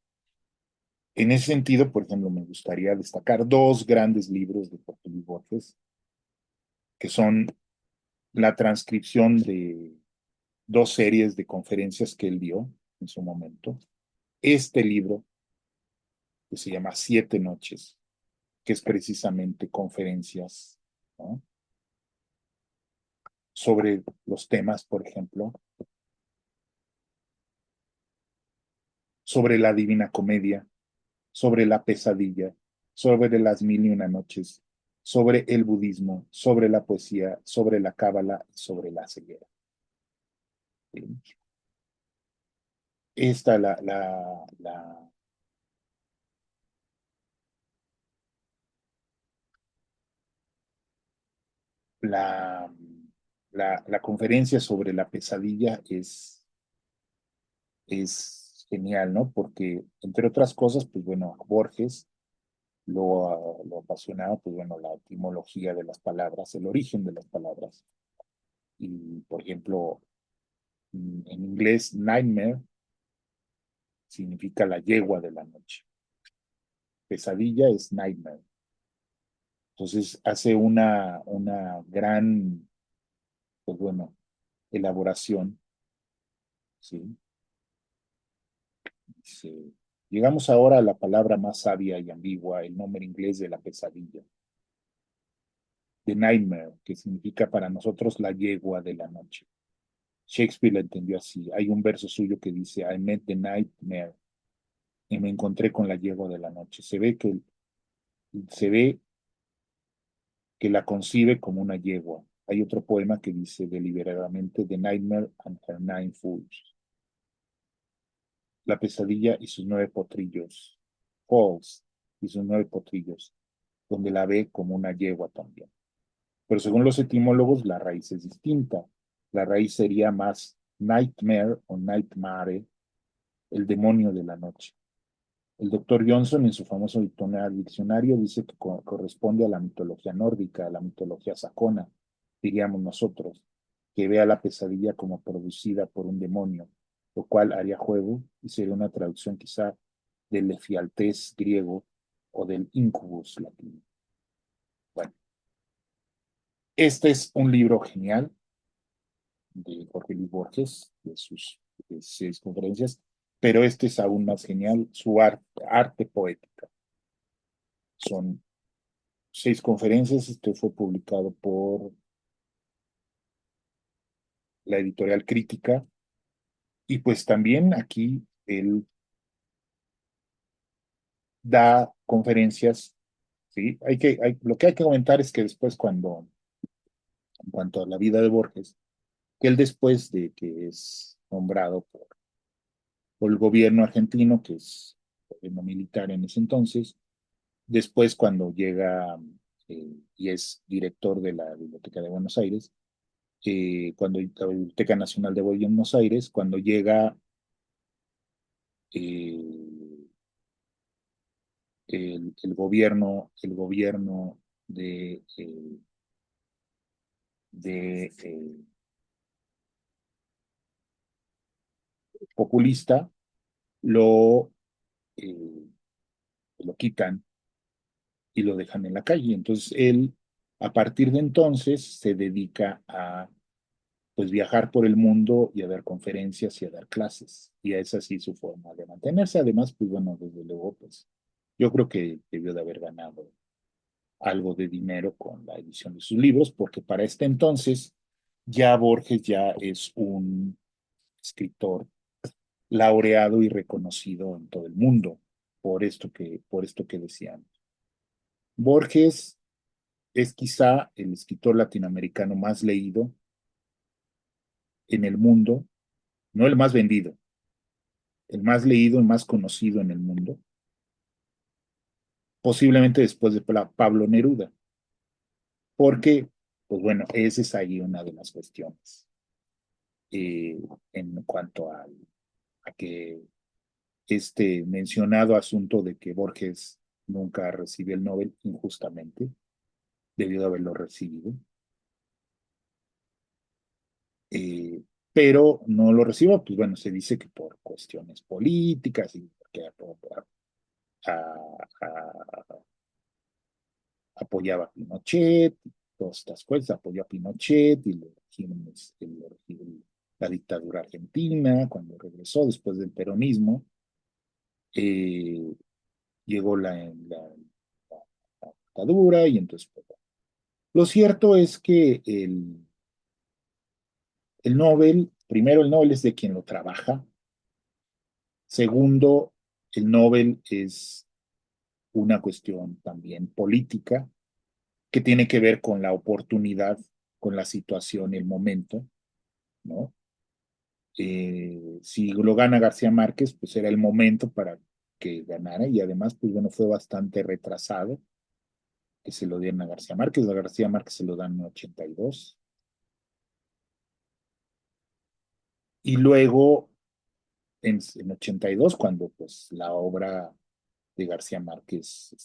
En ese sentido, por ejemplo, me gustaría destacar dos grandes libros de Jorge Luis Borges, que son la transcripción de dos series de conferencias que él dio en su momento. Este libro, que se llama Siete Noches, que es precisamente conferencias, ¿no? Sobre los temas, por ejemplo, sobre la Divina Comedia, sobre la pesadilla, sobre las mil y una noches, sobre el budismo, sobre la poesía, sobre la cábala y sobre la ceguera. Esta, la, la conferencia sobre la pesadilla es genial, ¿no? Porque, entre otras cosas, pues bueno, Borges lo apasionaba, pues bueno, la etimología de las palabras, el origen de las palabras. Y, por ejemplo, en inglés, nightmare significa la yegua de la noche. Pesadilla es nightmare. Entonces hace una gran, pues bueno, elaboración, ¿sí? Dice, llegamos ahora a la palabra más sabia y ambigua, el nombre inglés de la pesadilla, the nightmare, que significa para nosotros la yegua de la noche. Shakespeare la entendió así. Hay un verso suyo que dice, I met the nightmare, y me encontré con la yegua de la noche. Se ve que la concibe como una yegua. Hay otro poema que dice deliberadamente The Nightmare and Her Nine Fools, la pesadilla y sus nueve potrillos, Falls y sus nueve potrillos, donde la ve como una yegua también. Pero según los etimólogos, la raíz es distinta. La raíz sería más nightmare o nightmare, el demonio de la noche. El doctor Johnson, en su famoso diccionario, dice que corresponde a la mitología nórdica, a la mitología sacona, diríamos nosotros, que ve a la pesadilla como producida por un demonio, lo cual haría juego y sería una traducción quizá del efialtés griego o del incubus latino. Bueno, este es un libro genial de Jorge Luis Borges, de seis conferencias, pero este es aún más genial, su arte poética. Son seis conferencias. Este fue publicado por la editorial Crítica. Y pues también aquí él da conferencias, ¿sí? Lo que hay que comentar es que después en cuanto a la vida de Borges, que él después de que es nombrado por el gobierno argentino, que es el gobierno militar en ese entonces, después cuando llega y es director de la Biblioteca de Buenos Aires, cuando la Biblioteca Nacional de Buenos Aires, cuando llega eh, el gobierno de populista, lo, eh, lo quitan y lo dejan en la calle. Entonces él, a partir de entonces, se dedica a pues viajar por el mundo y a dar conferencias y a dar clases. Y es así su forma de mantenerse. Además, pues bueno, desde luego, pues yo creo que debió de haber ganado algo de dinero con la edición de sus libros, porque para este entonces ya Borges ya es un escritor laureado y reconocido en todo el mundo por esto que decíamos. Borges es quizá el escritor latinoamericano más leído en el mundo, no el más vendido, el más leído, el más conocido en el mundo, posiblemente después de Pablo Neruda, porque, pues bueno, esa es ahí una de las cuestiones eh, en cuanto a que este mencionado asunto de que Borges nunca recibió el Nobel injustamente, debió de haberlo recibido, eh, pero no lo recibo, pues bueno, se dice que por cuestiones políticas y que apoyaba a Pinochet, todas estas cosas, apoyó a Pinochet y los regímenes, la dictadura argentina, cuando regresó después del peronismo, eh, llegó la dictadura y entonces, pues, lo cierto es que el Nobel, primero el Nobel es de quien lo trabaja, segundo, el Nobel es una cuestión también política que tiene que ver con la oportunidad, con la situación, el momento, ¿no? Si lo gana García Márquez, pues era el momento para que ganara y además, pues bueno, fue bastante retrasado que se lo dieran a García Márquez. A García Márquez se lo dan en 82. Y luego, en 82, cuando pues la obra de García Márquez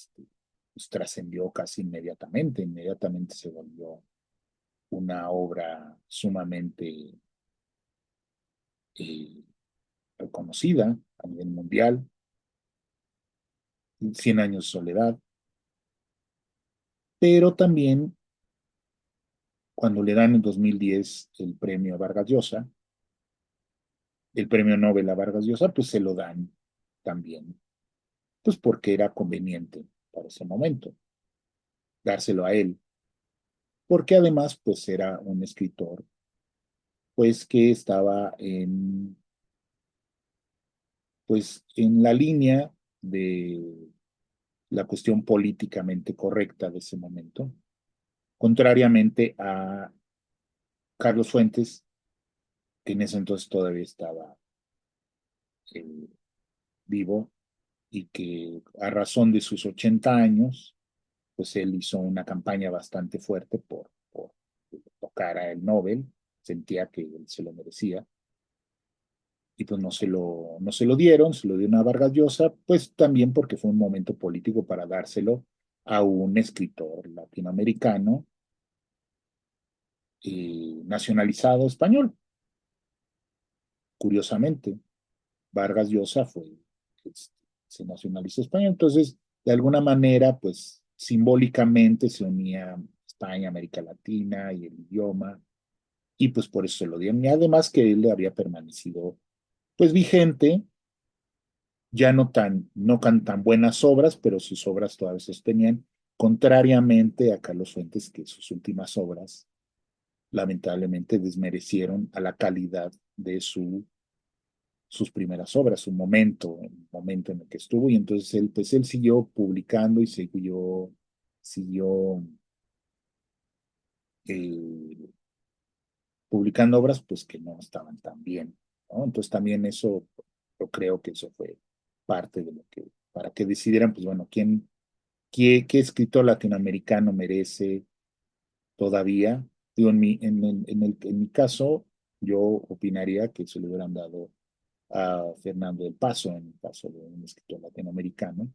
pues, trascendió casi inmediatamente se volvió una obra sumamente eh, reconocida a nivel mundial, Cien años de soledad, pero también cuando le dan en 2010 el premio a Vargas Llosa, el premio Nobel a Vargas Llosa, pues se lo dan también, pues porque era conveniente para ese momento dárselo a él, porque además pues era un escritor pues que estaba pues en la línea de la cuestión políticamente correcta de ese momento, contrariamente a Carlos Fuentes, que en ese entonces todavía estaba eh, vivo y que a razón de sus 80 años, pues él hizo una campaña bastante fuerte por tocar a el Nobel, sentía que él se lo merecía, y pues no se lo dieron, se lo dio a Vargas Llosa, pues también porque fue un momento político para dárselo a un escritor latinoamericano nacionalizado español. Curiosamente, Vargas Llosa fue, este, se nacionalizó español, entonces de alguna manera, pues simbólicamente se unía España, América Latina y el idioma, y pues por eso se lo dieron. Y además que él había permanecido pues vigente, ya no tan buenas obras, pero sus obras todavía se sostenían, contrariamente a Carlos Fuentes, que sus últimas obras lamentablemente desmerecieron a la calidad de sus primeras obras, su momento, el momento en el que estuvo, y entonces él, pues él siguió publicando y siguió eh, publicando obras pues que no estaban tan bien, ¿no? Entonces también eso, yo creo que eso fue parte de lo que, para que decidieran, pues bueno, qué escritor latinoamericano merece todavía. Digo, en mi caso, yo opinaría que se le hubieran dado a Fernando del Paso, en el caso de un escritor latinoamericano,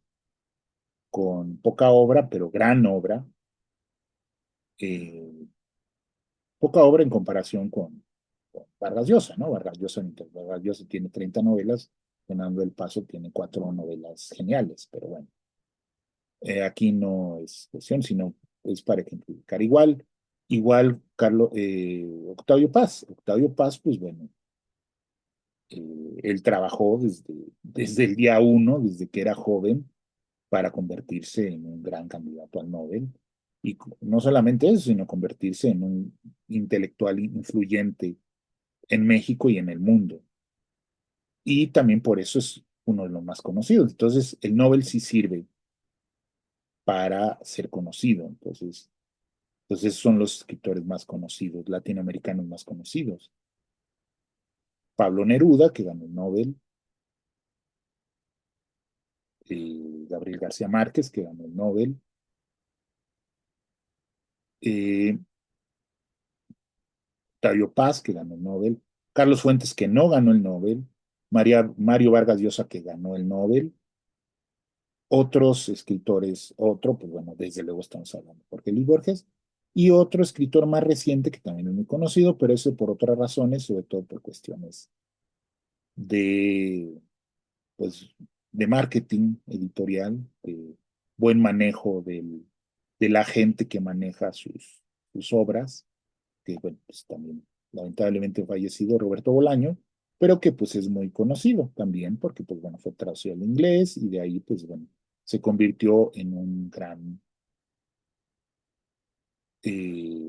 con poca obra, pero gran obra, eh, poca obra en comparación con Vargas Llosa, ¿no? Vargas Llosa tiene 30 novelas, Fernando del Paso tiene 4 novelas geniales, pero bueno, aquí no es cuestión, sino es para ejemplificar. Igual Carlos, Octavio Paz, pues bueno, él trabajó desde el día uno, desde que era joven, para convertirse en un gran candidato al Nobel. Y no solamente eso, sino convertirse en un intelectual influyente en México y en el mundo. Y también por eso es uno de los más conocidos. Entonces, el Nobel sí sirve para ser conocido. Entonces son los escritores más conocidos, latinoamericanos más conocidos. Pablo Neruda, que ganó el Nobel, Gabriel García Márquez, que ganó el Nobel, eh, Octavio Paz, que ganó el Nobel, Carlos Fuentes, que no ganó el Nobel, Mario Vargas Llosa, que ganó el Nobel, otros escritores, pues bueno, desde luego estamos hablando de Jorge Luis Borges, y otro escritor más reciente que también es muy conocido, pero eso por otras razones, sobre todo por cuestiones de, pues, de marketing editorial, de buen manejo de la gente que maneja sus obras, que bueno, pues también lamentablemente fallecido Roberto Bolaño, pero que pues es muy conocido también, porque pues bueno, fue traducido al inglés y de ahí pues bueno, se convirtió en un gran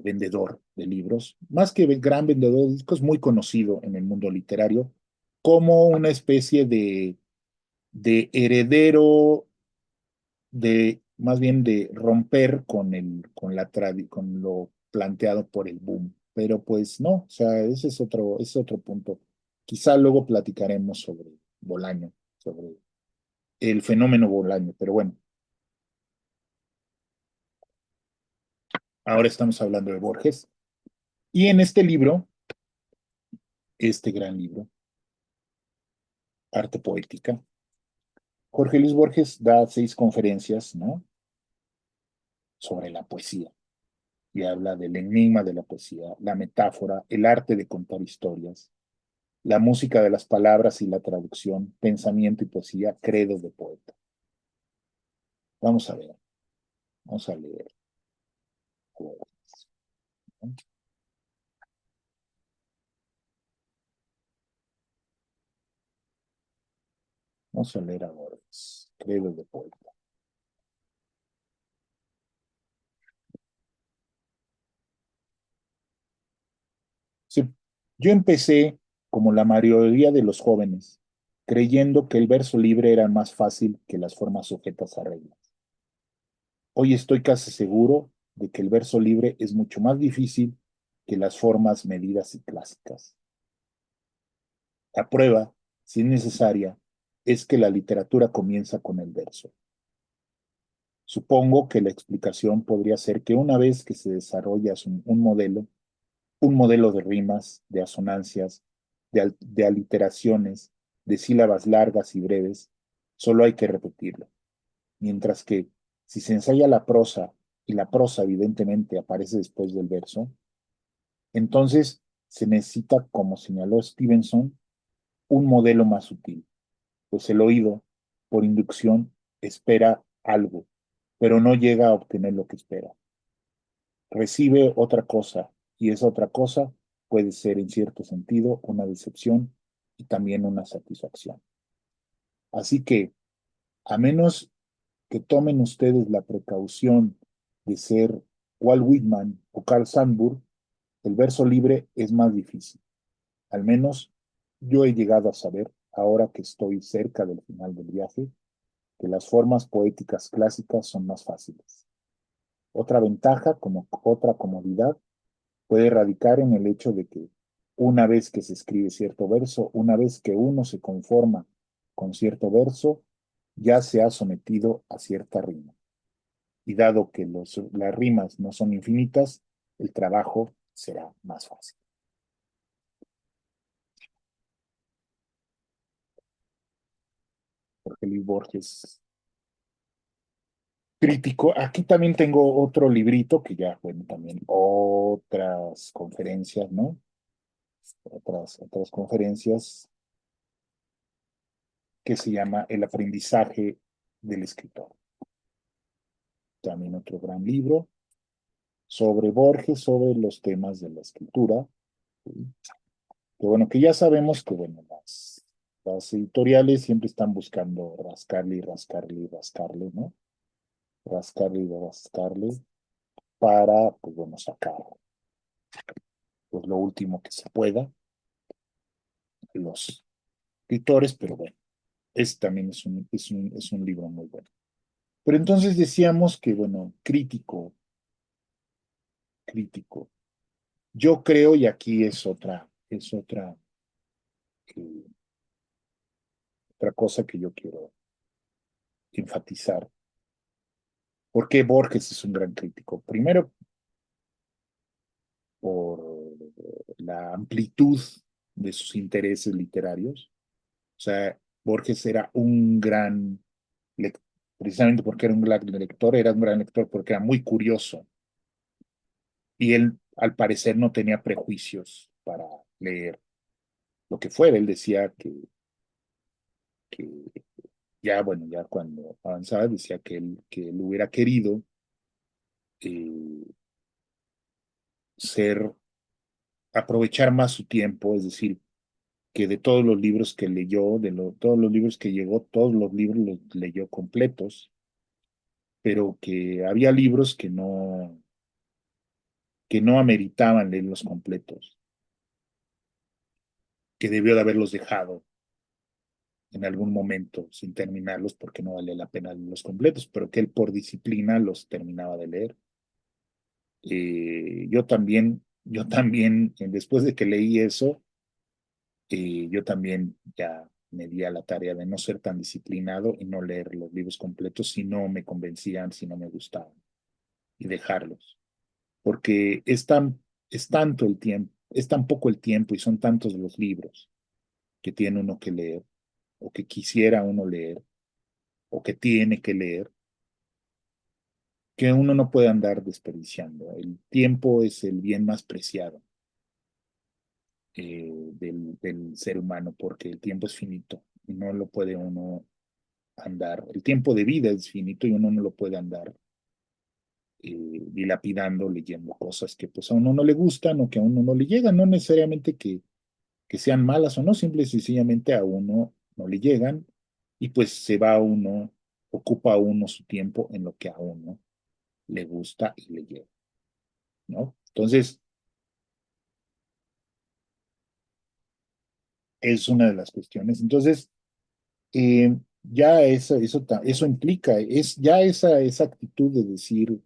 vendedor de libros, más que gran vendedor de discos, muy conocido en el mundo literario, como una especie de heredero más bien de romper con lo planteado por el boom. Pero pues no, o sea, ese es otro punto. Quizá luego platicaremos sobre Bolaño, sobre el fenómeno Bolaño, pero bueno, ahora estamos hablando de Borges. Y en este libro, este gran libro, Arte Poética, Jorge Luis Borges da 6 conferencias, ¿no? Sobre la poesía y habla del enigma de la poesía, la metáfora, el arte de contar historias, la música de las palabras y la traducción, pensamiento y poesía, credo de poeta. Vamos a ver, vamos a leer. Vamos a leer ahora. Credo de poeta. Sí, yo empecé, como la mayoría de los jóvenes, creyendo que el verso libre era más fácil que las formas sujetas a reglas. Hoy estoy casi seguro de que el verso libre es mucho más difícil que las formas medidas y clásicas. La prueba, si es necesaria, es que la literatura comienza con el verso. Supongo que la explicación podría ser que una vez que se desarrolla un modelo de rimas, de asonancias, de aliteraciones, de sílabas largas y breves, solo hay que repetirlo. Mientras que si se ensaya la prosa, y la prosa evidentemente aparece después del verso, entonces se necesita, como señaló Stevenson, un modelo más sutil, pues el oído, por inducción, espera algo, pero no llega a obtener lo que espera. Recibe otra cosa, y esa otra cosa puede ser, en cierto sentido, una decepción y también una satisfacción. Así que, a menos que tomen ustedes la precaución de ser Walt Whitman o Carl Sandburg, el verso libre es más difícil. Al menos yo he llegado a saber, ahora que estoy cerca del final del viaje, que las formas poéticas clásicas son más fáciles. Otra ventaja, como otra comodidad, puede radicar en el hecho de que una vez que se escribe cierto verso, una vez que uno se conforma con cierto verso, ya se ha sometido a cierta rima. Y dado que las rimas no son infinitas, el trabajo será más fácil. Jorge Luis Borges, crítico. Aquí también tengo otro librito que ya, bueno, también otras conferencias, ¿no? Otras conferencias que se llama El aprendizaje del escritor. También otro gran libro sobre Borges, sobre los temas de la escritura. ¿Sí? Que bueno, que ya sabemos que bueno, las editoriales siempre están buscando rascarle y rascarle y rascarle, ¿no? Rascarle y rascarle para, pues bueno, sacar pues lo último que se pueda, los escritores, pero bueno, este también es un libro muy bueno. Pero entonces decíamos que, bueno, crítico. Yo creo, y aquí otra cosa que yo quiero enfatizar por qué Borges es un gran crítico. Primero, por la amplitud de sus intereses literarios. O sea, Borges era un gran lector, precisamente porque era un gran lector, era un gran lector porque era muy curioso y él, al parecer, no tenía prejuicios para leer lo que fuera. Él decía que ya, bueno, ya cuando avanzaba, decía que él hubiera querido eh, ser, aprovechar más su tiempo, es decir, que de todos los libros que leyó, todos los libros que llegó, todos los libros los leyó completos, pero que había libros que no ameritaban leerlos completos, que debió de haberlos dejado en algún momento sin terminarlos porque no vale la pena leerlos completos, pero que él por disciplina los terminaba de leer. Yo también, después de que leí eso, yo también ya me di a la tarea de no ser tan disciplinado y no leer los libros completos si no me convencían, si no me gustaban, y dejarlos. Porque es tanto el tiempo, es tan poco el tiempo y son tantos los libros que tiene uno que leer, o que quisiera uno leer, o que tiene que leer, que uno no puede andar desperdiciando. El tiempo es el bien más preciado del ser humano, porque el tiempo es finito y no lo puede uno andar. El tiempo de vida es finito y uno no lo puede andar dilapidando leyendo cosas que pues a uno no le gustan o que a uno no le llegan, no necesariamente que sean malas o no, simple y sencillamente a uno no le llegan y pues se va uno, ocupa uno su tiempo en lo que a uno le gusta y le llega, ¿no? Entonces, es una de las cuestiones. Entonces, ya eso implica, ya esa actitud de decir,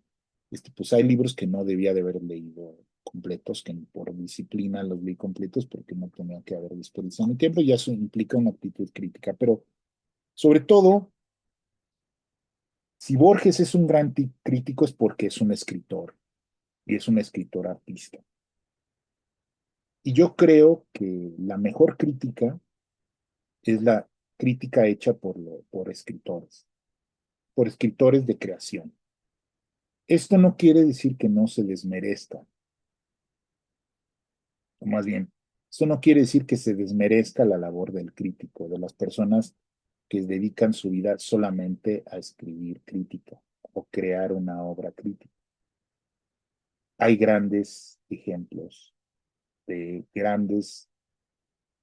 pues hay libros que no debía de haber leído completos, que por disciplina los leí completos porque no tenía que haber desperdiciado mi tiempo, ya eso implica una actitud crítica, pero sobre todo, si Borges es un gran crítico es porque es un escritor y es un escritor artista. Y yo creo que la mejor crítica es la crítica hecha por escritores de creación. Esto no quiere decir que no se desmerezca, o más bien, esto no quiere decir que se desmerezca la labor del crítico, de las personas que dedican su vida solamente a escribir crítica o crear una obra crítica. Hay grandes ejemplos de grandes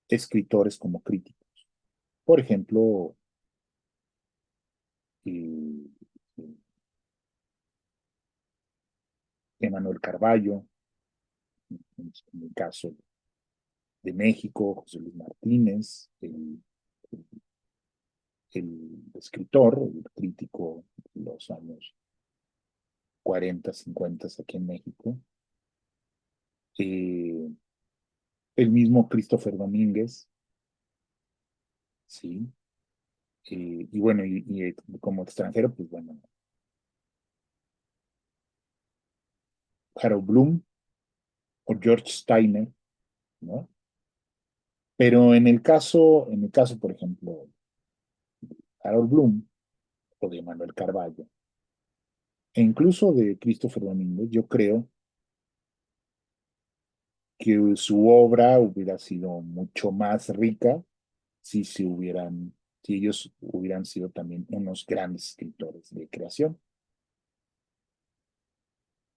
escritores como críticos. Por ejemplo, eh, Emanuel Carballo, en el caso de México, José Luis Martínez, el escritor, el crítico de los años 40, 50 aquí en México, eh, el mismo Christopher Domínguez, ¿sí? Y bueno, como extranjero, pues bueno, Harold Bloom o George Steiner, ¿no? Pero en el caso, por ejemplo, Harold Bloom o de Manuel Carballo, e incluso de Christopher Domínguez, yo creo que su obra hubiera sido mucho más rica si ellos hubieran sido también unos grandes escritores de creación.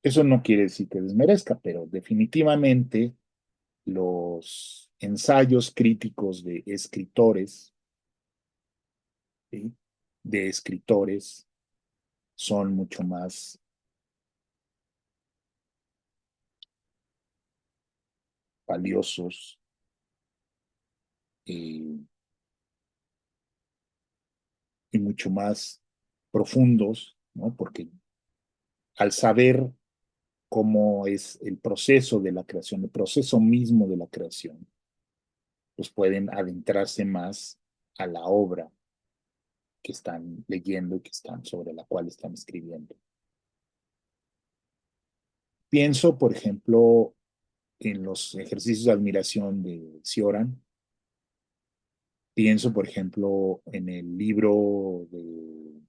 Eso no quiere decir que desmerezca, pero definitivamente los ensayos críticos ¿sí? de escritores son mucho más valiosos eh, y mucho más profundos, ¿no? Porque al saber cómo es el proceso de la creación, el proceso mismo de la creación, pues pueden adentrarse más a la obra que están leyendo y que están sobre la cual están escribiendo. Pienso, por ejemplo, en los ejercicios de admiración de Cioran. Pienso, por ejemplo, en el libro de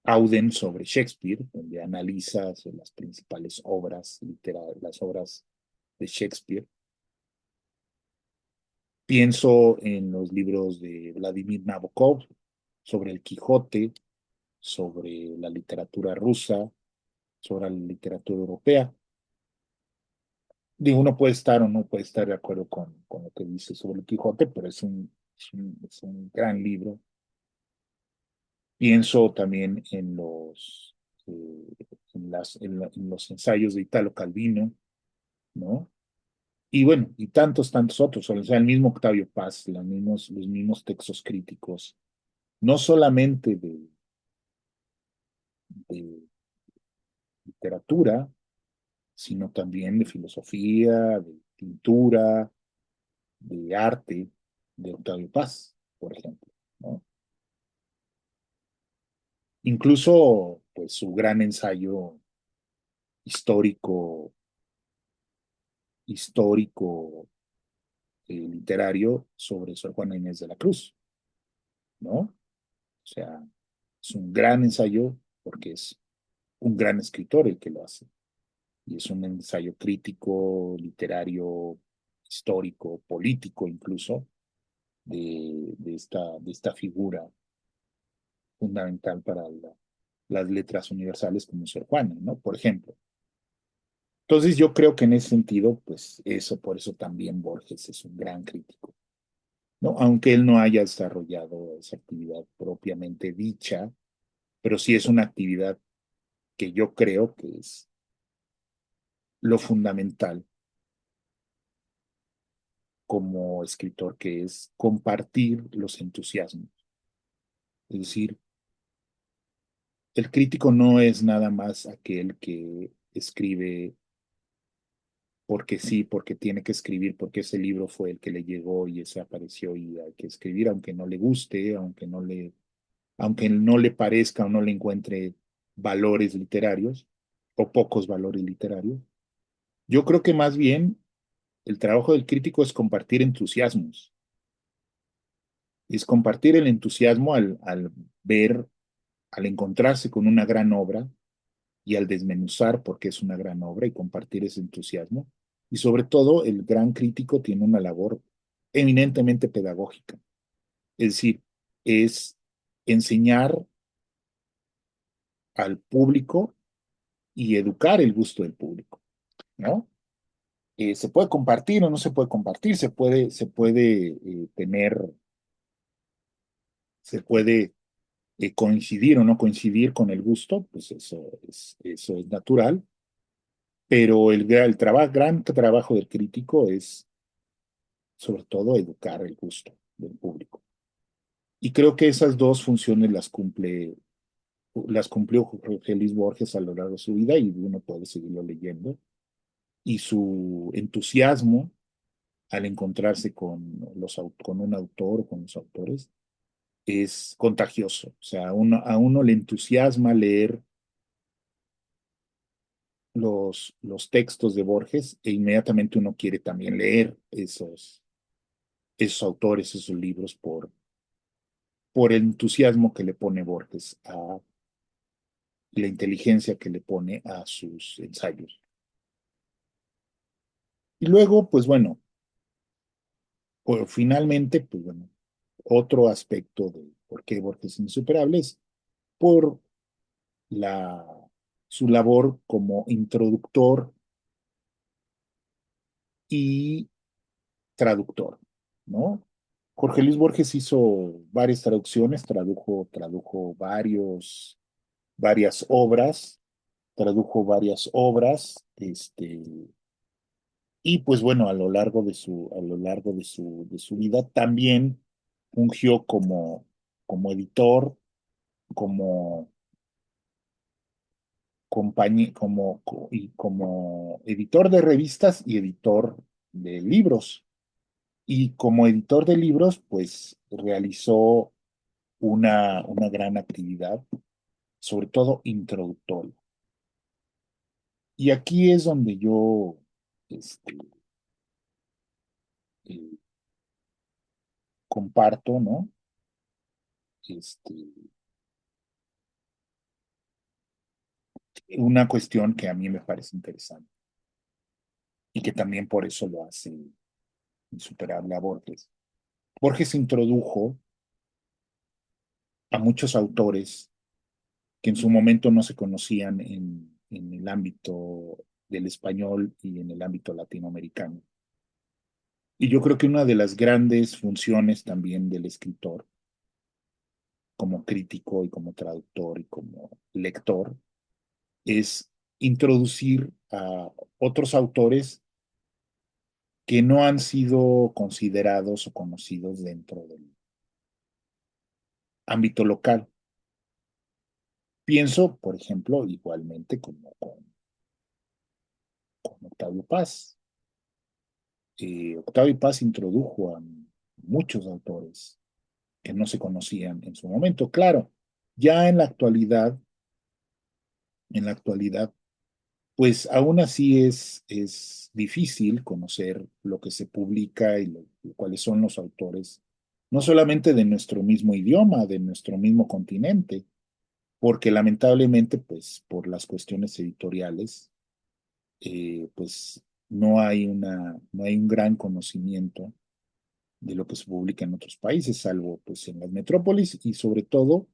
Auden sobre Shakespeare, donde analiza las principales obras literarias, las obras de Shakespeare. Pienso en los libros de Vladimir Nabokov sobre el Quijote, sobre la literatura rusa, sobre la literatura europea. Digo, uno puede estar o no puede estar de acuerdo con lo que dice sobre el Quijote, pero es un gran libro. Pienso también eh, en los ensayos de Italo Calvino, ¿no? Y bueno, y tantos otros, o sea, el mismo Octavio Paz, los mismos textos críticos, no solamente de literatura, sino también de filosofía, de pintura, de arte, de Octavio Paz, por ejemplo, ¿no? Incluso, pues, su gran ensayo histórico, histórico, literario sobre Sor Juana Inés de la Cruz, ¿no? O sea, es un gran ensayo porque es un gran escritor el que lo hace. Y es un ensayo crítico, literario, histórico, político incluso, de esta figura fundamental para las letras universales como Sor Juana, ¿no? Por ejemplo. Entonces yo creo que en ese sentido, pues eso, por eso también Borges es un gran crítico, ¿no? Aunque él no haya desarrollado esa actividad propiamente dicha, pero sí es una actividad que yo creo que es lo fundamental como escritor, que es compartir los entusiasmos. Es decir, el crítico no es nada más aquel que escribe porque sí, porque tiene que escribir, porque ese libro fue el que le llegó y ese apareció y hay que escribir, aunque no le guste, aunque no le parezca o no le encuentre valores literarios o pocos valores literarios. Yo creo que más bien el trabajo del crítico es compartir entusiasmos, es compartir el entusiasmo al ver, al encontrarse con una gran obra y al desmenuzar por qué es una gran obra y compartir ese entusiasmo. Y sobre todo, el gran crítico tiene una labor eminentemente pedagógica, es decir, es enseñar al público y educar el gusto del público, ¿no? Se puede compartir o no se puede compartir, se puede coincidir o no coincidir con el gusto, pues eso es natural, pero gran trabajo del crítico es sobre todo educar el gusto del público. Y creo que esas dos funciones las cumplió Jorge Luis Borges a lo largo de su vida y uno puede seguirlo leyendo. Y su entusiasmo al encontrarse con un autor o con los autores es contagioso. O sea, a uno le entusiasma leer los textos de Borges e inmediatamente uno quiere también leer esos autores, esos libros por el entusiasmo que le pone Borges a la inteligencia que le pone a sus ensayos. Y luego, pues bueno, finalmente, pues bueno, otro aspecto de por qué Borges es insuperable es por la, su labor como introductor y traductor, ¿no? Jorge Luis Borges hizo varias traducciones, tradujo varias obras, y pues bueno, a lo largo de su vida también fungió como editor, como y como editor de revistas y editor de libros. Y como editor de libros, pues realizó una gran actividad, sobre todo introductoria. Y aquí es donde yo este, eh, comparto, ¿no? Este, una cuestión que a mí me parece interesante y que también por eso lo hace insuperable a Borges. Borges introdujo a muchos autores que en su momento no se conocían en el ámbito del español y en el ámbito latinoamericano. Y yo creo que una de las grandes funciones también del escritor, como crítico y como traductor y como lector, es introducir a otros autores que no han sido considerados o conocidos dentro del ámbito local. Pienso, por ejemplo, igualmente como con Octavio Paz. Octavio Paz introdujo a muchos autores que no se conocían en su momento. Claro, ya en la actualidad, pues aún así es difícil conocer lo que se publica y cuáles son los autores, no solamente de nuestro mismo idioma, de nuestro mismo continente, porque lamentablemente, pues por las cuestiones editoriales, pues no hay un gran conocimiento de lo que se publica en otros países, salvo pues en las metrópolis y sobre todo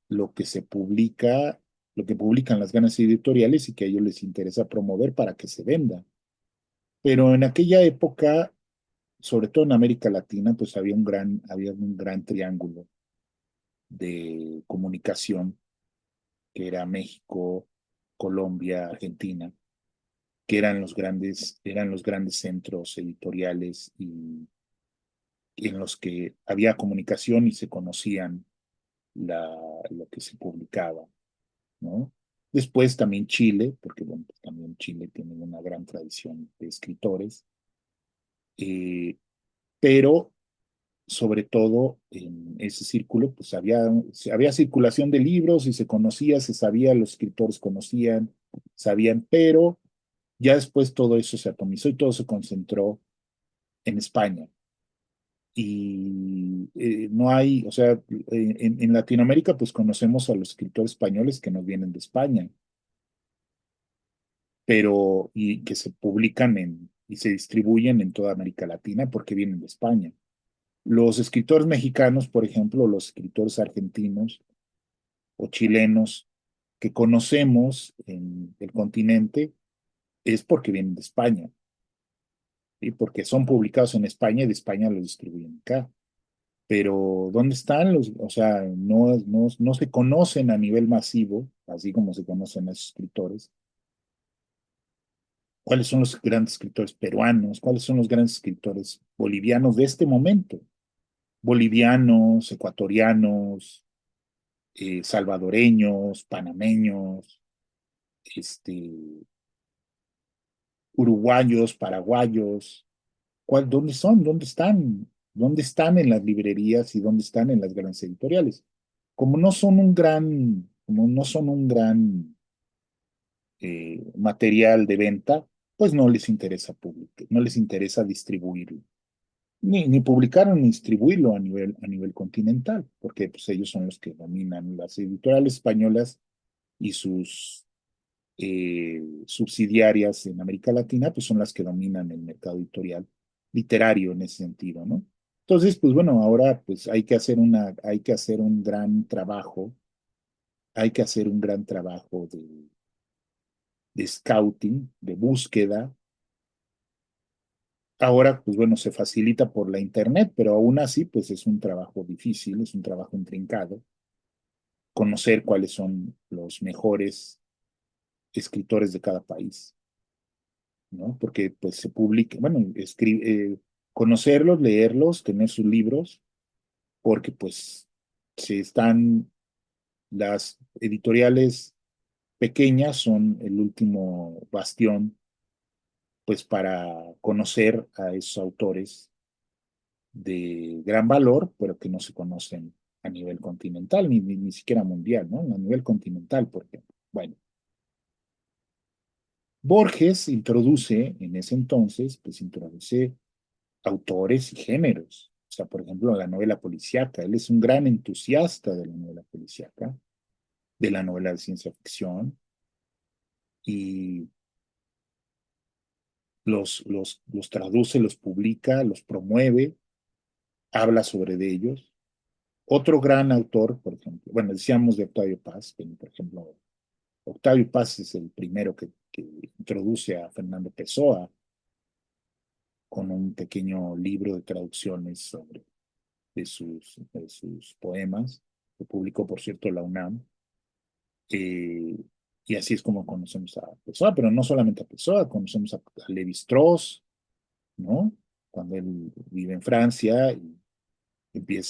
lo que se publica, lo que publican las grandes editoriales y que a ellos les interesa promover para que se venda. Pero en aquella época, sobre todo en América Latina, pues había un gran triángulo de comunicación que era México, Colombia, Argentina, que eran los grandes centros editoriales y en los que había comunicación y se conocían la, lo que se publicaba, ¿no? Después también Chile, porque bueno, pues también Chile tiene una gran tradición de escritores, eh, pero sobre todo en ese círculo, pues había circulación de libros y se conocía, se sabía, los escritores conocían, sabían, pero ya después todo eso se atomizó y todo se concentró en España. Y no hay, o sea, en Latinoamérica pues conocemos a los escritores españoles que nos vienen de España, pero y que se publican y se distribuyen en toda América Latina porque vienen de España. Los escritores mexicanos, por ejemplo, los escritores argentinos o chilenos que conocemos en el continente es porque vienen de España, ¿sí? Porque son publicados en España y de España los distribuyen acá. Pero ¿dónde están los? O sea, no se conocen a nivel masivo, así como se conocen a esos escritores. ¿Cuáles son los grandes escritores peruanos? ¿Cuáles son los grandes escritores bolivianos de este momento? Bolivianos, ecuatorianos, salvadoreños, panameños, este, uruguayos, paraguayos. ¿Dónde son? ¿Dónde están? ¿Dónde están en las librerías y dónde están en las grandes editoriales? Como no son un gran material de venta, pues no les interesa publicar, no les interesa distribuirlo. Ni publicar ni distribuirlo a nivel continental, porque pues, ellos son los que dominan las editoriales españolas y sus subsidiarias en América Latina, pues son las que dominan el mercado editorial literario en ese sentido, ¿no? Entonces, pues bueno, ahora pues hay que hacer un gran trabajo, hay que hacer un gran trabajo de scouting, de búsqueda. Ahora, pues bueno, se facilita por la internet, pero aún así, pues es un trabajo difícil, es un trabajo intrincado, conocer cuáles son los mejores escritores de cada país, ¿no? Porque pues se publica, bueno, conocerlos, leerlos, tener sus libros, porque pues si están las editoriales pequeñas son el último bastión, pues para conocer a esos autores de gran valor, pero que no se conocen a nivel continental, ni siquiera mundial, ¿no? A nivel continental, por ejemplo. Bueno, Borges introduce en ese entonces, pues introduce autores y géneros. O sea, por ejemplo, la novela policíaca. Él es un gran entusiasta de la novela policíaca, de la novela de ciencia ficción, y los traduce, los publica, los promueve, habla sobre de ellos. Otro gran autor, por ejemplo, bueno, decíamos de Octavio Paz, que, por ejemplo, Octavio Paz es el primero que introduce a Fernando Pessoa con un pequeño libro de traducciones de sus poemas, que publicó, por cierto, la UNAM. eh, y así es como conocemos a Pessoa, pero no solamente a Pessoa, conocemos a Lévi-Strauss, ¿no? Cuando él vive en Francia y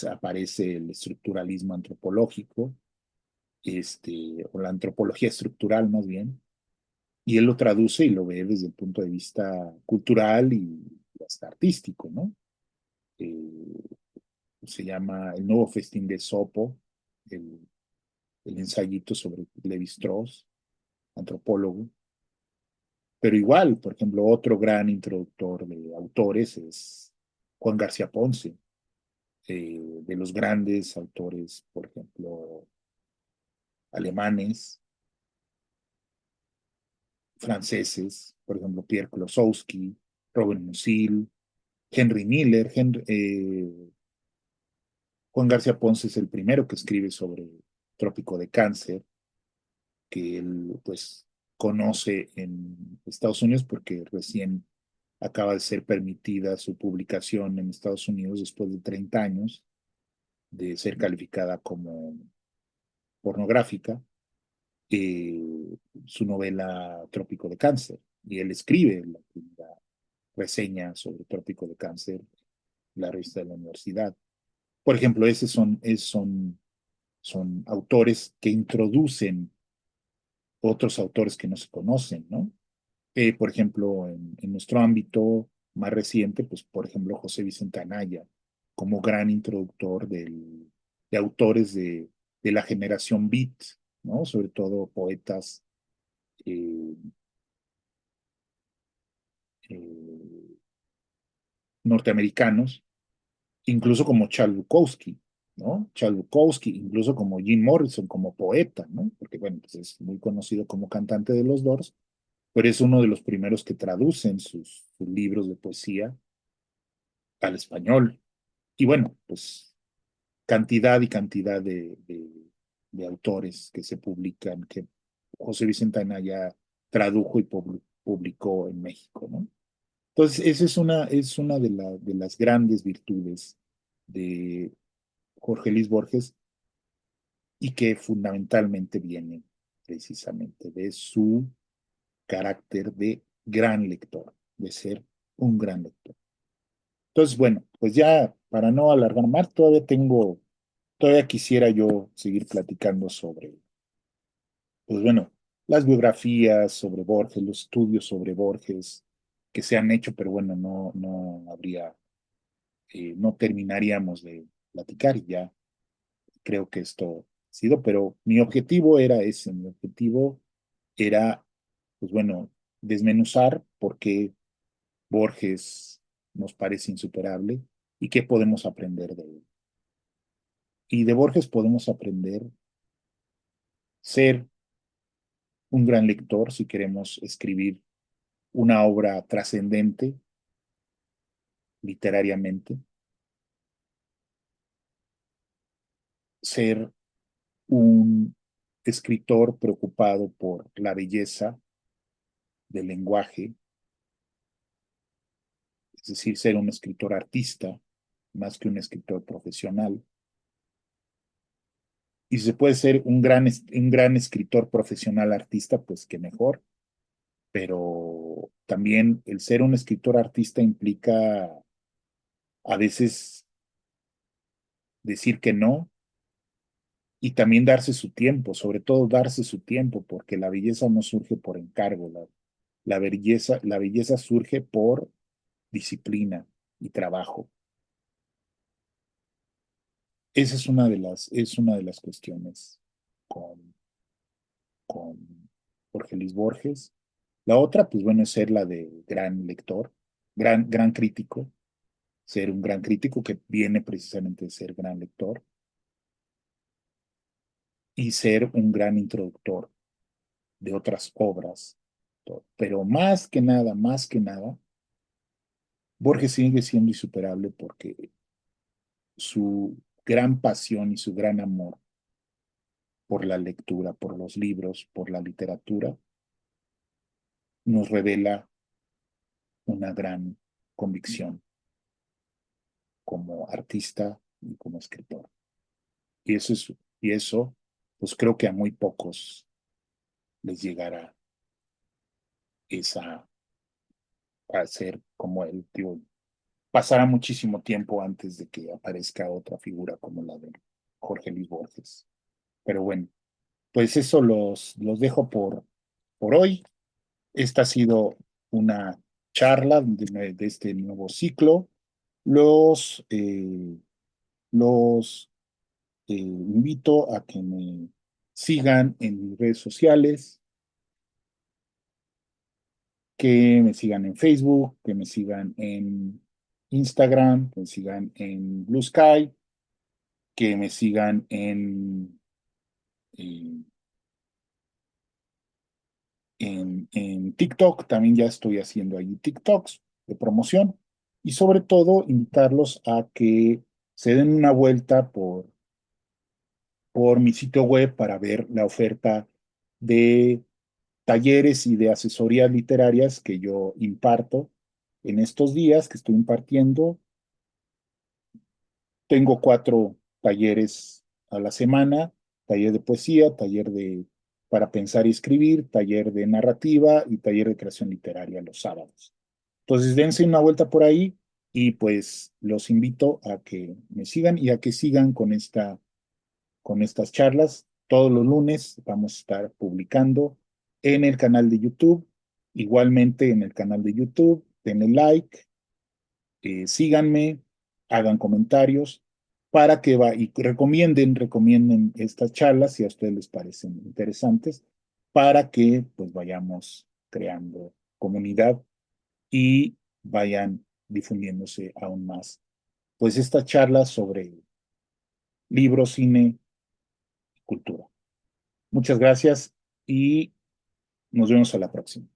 aparece el estructuralismo antropológico, o la antropología estructural más bien, y él lo traduce y lo ve desde el punto de vista cultural y hasta artístico, ¿no? Eh, Se llama El nuevo festín de Sopo, el, el ensayito sobre Lévi-Strauss, antropólogo. Pero igual, por ejemplo, otro gran introductor de autores es Juan García Ponce, de los grandes autores, por ejemplo, alemanes, franceses, por ejemplo, Pierre Klosowski, Robert Musil, Henry Miller. Juan García Ponce es el primero que escribe sobre trópico de cáncer, que él pues conoce en Estados Unidos porque recién acaba de ser permitida su publicación en Estados Unidos después de 30 años de ser calificada como pornográfica, su novela Trópico de Cáncer. Y él escribe la reseña sobre Trópico de Cáncer, la revista de la universidad. Por ejemplo, son autores que introducen otros autores que no se conocen, ¿no? Por ejemplo, en nuestro ámbito más reciente, pues, por ejemplo, José Vicente Anaya, como gran introductor de autores de la generación beat, ¿no? Sobre todo poetas eh, eh, norteamericanos, incluso como Charles Bukowski, ¿no? Charles Bukowski, incluso como Jim Morrison, como poeta, ¿no? Porque, bueno, pues es muy conocido como cantante de los Doors, pero es uno de los primeros que traducen sus libros de poesía al español. Y bueno, pues cantidad y cantidad de autores que se publican, que José Vicente Anaya tradujo y publicó en México, ¿no? Entonces, esa es una de las grandes virtudes de Jorge Luis Borges y que fundamentalmente viene precisamente de su carácter de gran lector, de ser un gran lector. Entonces, bueno, pues ya para no alargar más, todavía quisiera yo seguir platicando sobre, pues bueno, las biografías sobre Borges, los estudios sobre Borges que se han hecho, pero bueno, no terminaríamos de platicar y ya creo que esto ha sido, pero mi objetivo era ese, mi objetivo era, pues bueno, desmenuzar por qué Borges nos parece insuperable y qué podemos aprender de él. Y de Borges podemos aprender ser un gran lector si queremos escribir una obra trascendente literariamente, ser un escritor preocupado por la belleza del lenguaje, es decir, ser un escritor artista más que un escritor profesional. Y si se puede ser un gran escritor profesional artista, pues qué mejor, pero también el ser un escritor artista implica a veces decir que no y también darse su tiempo, sobre todo darse su tiempo, porque la belleza no surge por encargo, la belleza surge por disciplina y trabajo. esa es una de las cuestiones con, con Jorge Luis Borges. La otra, pues bueno, es ser la de gran lector, gran crítico, ser un gran crítico que viene precisamente de ser gran lector y ser un gran introductor de otras obras. Pero más que nada, Borges sigue siendo insuperable porque su gran pasión y su gran amor por la lectura, por los libros, por la literatura, nos revela una gran convicción como artista y como escritor. Y eso es, y eso, pues creo que a muy pocos les llegará esa a ser como él, digo, pasará muchísimo tiempo antes de que aparezca otra figura como la de Jorge Luis Borges. Pero bueno, pues eso los dejo por hoy. Esta ha sido una charla de este nuevo ciclo. Los, eh, los invito a que me sigan en mis redes sociales, que me sigan en Facebook, que me sigan en Instagram, que me sigan en Blue Sky, que me sigan en, en TikTok. También ya estoy haciendo ahí TikToks de promoción. Y sobre todo, invitarlos a que se den una vuelta por mi sitio web para ver la oferta de talleres y de asesorías literarias que yo imparto en estos días que estoy impartiendo. Tengo 4 talleres a la semana: taller de poesía, para pensar y escribir, taller de narrativa y taller de creación literaria los sábados. Entonces, dense una vuelta por ahí y pues los invito a que me sigan y a que sigan con estas charlas. Todos los lunes vamos a estar publicando en el canal de YouTube. Igualmente en el canal de YouTube, denle like, síganme, hagan comentarios para que y recomienden estas charlas si a ustedes les parecen interesantes, para que pues vayamos creando comunidad y vayan difundiéndose aún más. Pues estas charlas sobre libros, cine, cultura. Muchas gracias y nos vemos a la próxima.